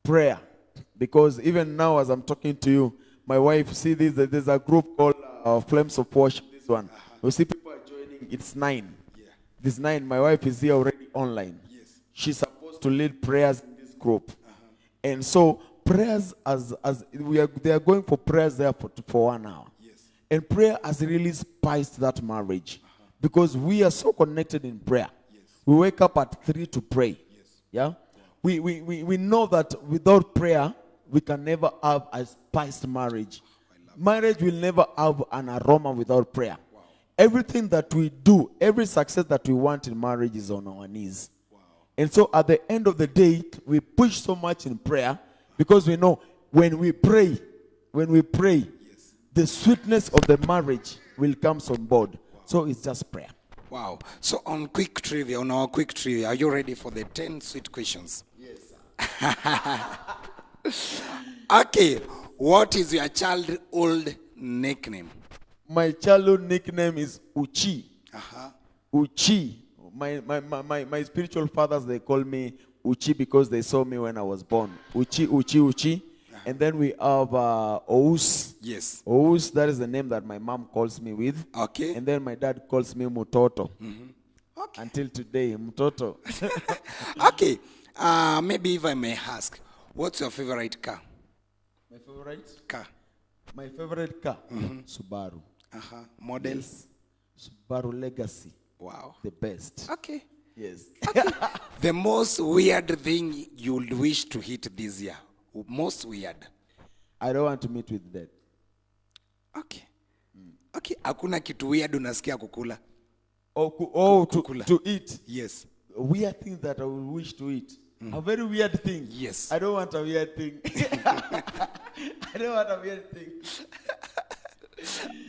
Prayer. Because even now as I'm talking to you, my wife, see this, there's a group called Flames of Worship, this one. You see people are joining, it's 9. Yeah. This 9, my wife is here already online. Yes. She's supposed to lead prayers in this group. And so, prayers they are going for prayers there for 1 hour. Yes. And prayer has really spiced that marriage. Because we are so connected in prayer. Yes. We wake up at 3 to pray. Yes. Yeah? We know that without prayer, we can never have a spiced marriage. Marriage will never have an aroma without prayer. Wow. Everything that we do, every success that we want in marriage is on our knees. Wow. And so at the end of the day, we push so much in prayer because we know when we pray, Yes. the sweetness of the marriage will come on board. Wow. So it's just prayer. Wow. So on our quick trivia, are you ready for the 10 sweet questions? Yes, sir. Okay. What is your childhood nickname? My childhood nickname is Uchi. Uchi. My spiritual fathers, they call me Uchi because they saw me when I was born. Uchi, Uchi, Uchi. And then we have Ous. Yes. Ous, that is the name that my mom calls me with. Okay. And then my dad calls me Mutoto. Okay. Until today, Mutoto. Okay. Maybe if I may ask, what's your favorite car? My favorite? Car. My favorite car? Subaru. Model? Yes. Subaru Legacy. Wow. The best. Okay. Yes. The most weird thing you would wish to hit this year? Most weird? I don't want to meet with death. Okay. Okay. Hakuna kitu weird unasikia kukula? To eat. Yes. A weird thing that I would wish to eat. A very weird thing. Yes. I don't want a weird thing. I don't want a weird thing.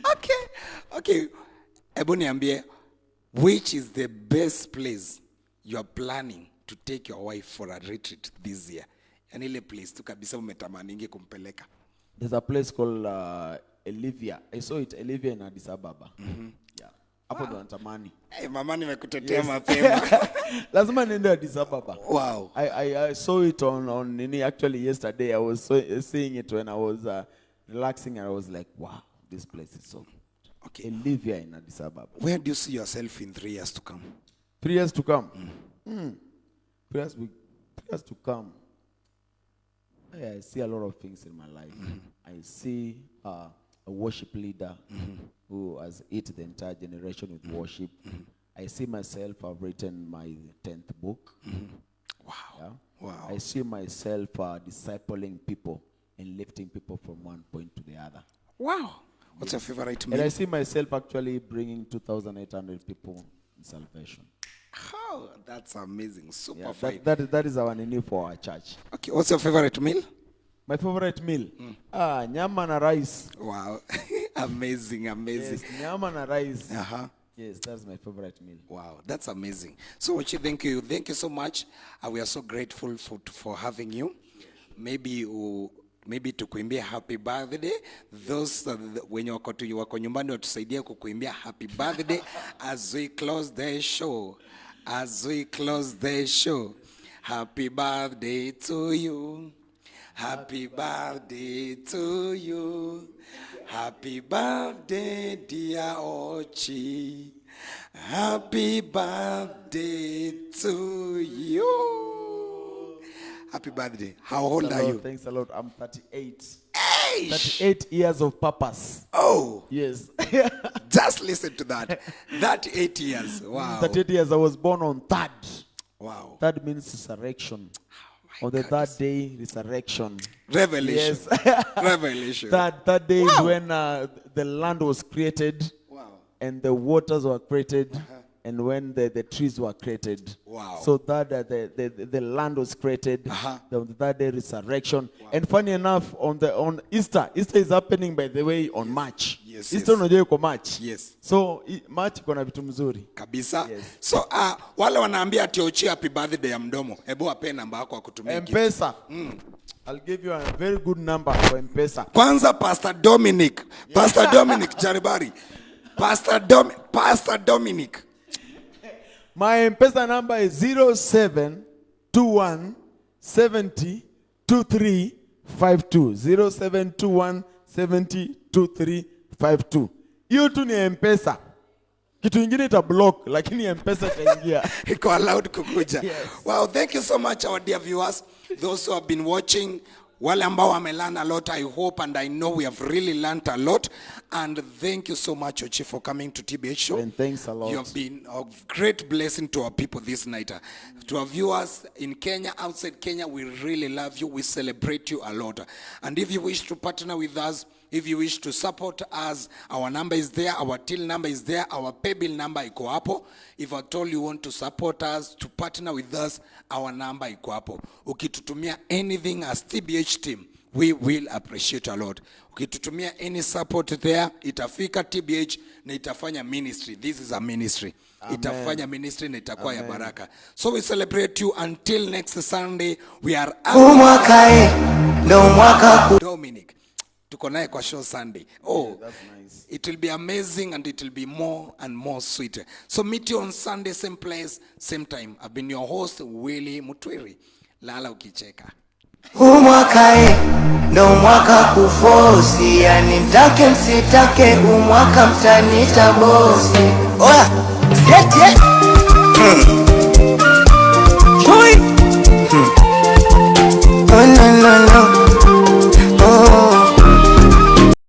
Okay. Okay. Ebu niambie, which is the best place you are planning to take your wife for a retreat this year? Yani ile place tu kabisa umetamaningi kumpeleka. There's a place called Olivia. I saw it, Olivia in Addis Ababa. Yeah. Hapo ndo natamani. Hey, mama nimekutetea mapema. Lazima niende Addis Ababa. Wow. I saw it on actually yesterday. I was seeing it when I was relaxing, and I was like, wow, this place is so good. Okay. Olivia in Addis Ababa. Where do you see yourself in 3 years to come? 3 years to come? 3 years to come. I see a lot of things in my life. I see a worship leader who has hit the entire generation with worship. I see myself, I've written my 10th book. Wow. Yeah? Wow. I see myself discipling people and lifting people from one point to the other. Wow. What's your favorite And I meal? see myself actually bringing 2,800 people in salvation. Oh, that's amazing. Super Yeah, fine. that is our nini for our church. Okay, what's your favorite meal? My favorite meal? Nyama na rice. Wow. Amazing, amazing. Yes, nyama na rice. Yes, that's my favorite meal. Wow, that's amazing. So, Ochi, thank you. Thank you so much. We are so grateful for having you. Maybe tukuimbia happy birthday. Those wenye wako nyumbani watusaidie kukuimbia happy birthday as we close the show. As we close the show. Happy birthday to you. Happy birthday to you. Happy birthday, dear Ochi. Happy birthday to you. Happy birthday. How old are you? Thanks a lot. I'm 38. Hey! 38 years of purpose. Oh, Yes. just listen to that. That 8 years. Wow. 38 years. I was born on 3rd. Wow. That means resurrection. On the third day, resurrection. Revelation. Yes. Revelation. That day is when the land was created. Wow. And the waters were created. And when the trees were created. Wow. So that the land was created. The third day resurrection. Wow. And funny enough, on Easter is happening, by the way, on March. Yes, Easter yes. unajua iko March. Yes. So March iko na vitu mzuri. Kabisa. Yes. So wale wanaambia ati Ochi happy birthday ya mdomo. Hebu wape namba yako ya kutumia gift. M-Pesa. I'll give you a very good number for M-Pesa. Kwanza Pastor Dominic. Pastor Dominic Jaribari. Pastor Dominic. My M-Pesa number is 0721 70 2352. 0721 70 2352. Hiyo tu ni M-Pesa. Kitu ingine ita block, lakini M-Pesa itaingia. Iko allowed kukuja. Yes. Wow, thank you so much our dear viewers. Those who have been watching. Wale ambao wamelearn a lot, I hope and I know we have really learned a lot. And thank you so much, Ochi, for coming to TBH Show. And thanks a lot. You have been a great blessing to our people this night. To our viewers in Kenya, outside Kenya, we really love you. We celebrate you a lot. And if you wish to partner with us, if you wish to support us, our number is there, our till number is there, our pay bill number iko hapo. If at all you want to support us, to partner with us, our number iko hapo. Ukitutumia anything as TBH team, we will appreciate a lot. Ukitutumia any support there, itafika TBH na itafanya ministry. This is a ministry. Amen. Itafanya ministry na itakuwa ya baraka. So we celebrate you until next Sunday. We are Dominic. tuko naye kwa show Sunday. Oh, Yeah, that's nice. it will be amazing and it will be more and more sweet. So meet you on Sunday, same place, same time. I've been your host, Willy Mutwiri. Lala ukicheka. Huu mwaka ndo mwaka kufosi, yani mtake msitake, huu mwaka mtanita bosi. Oya, siete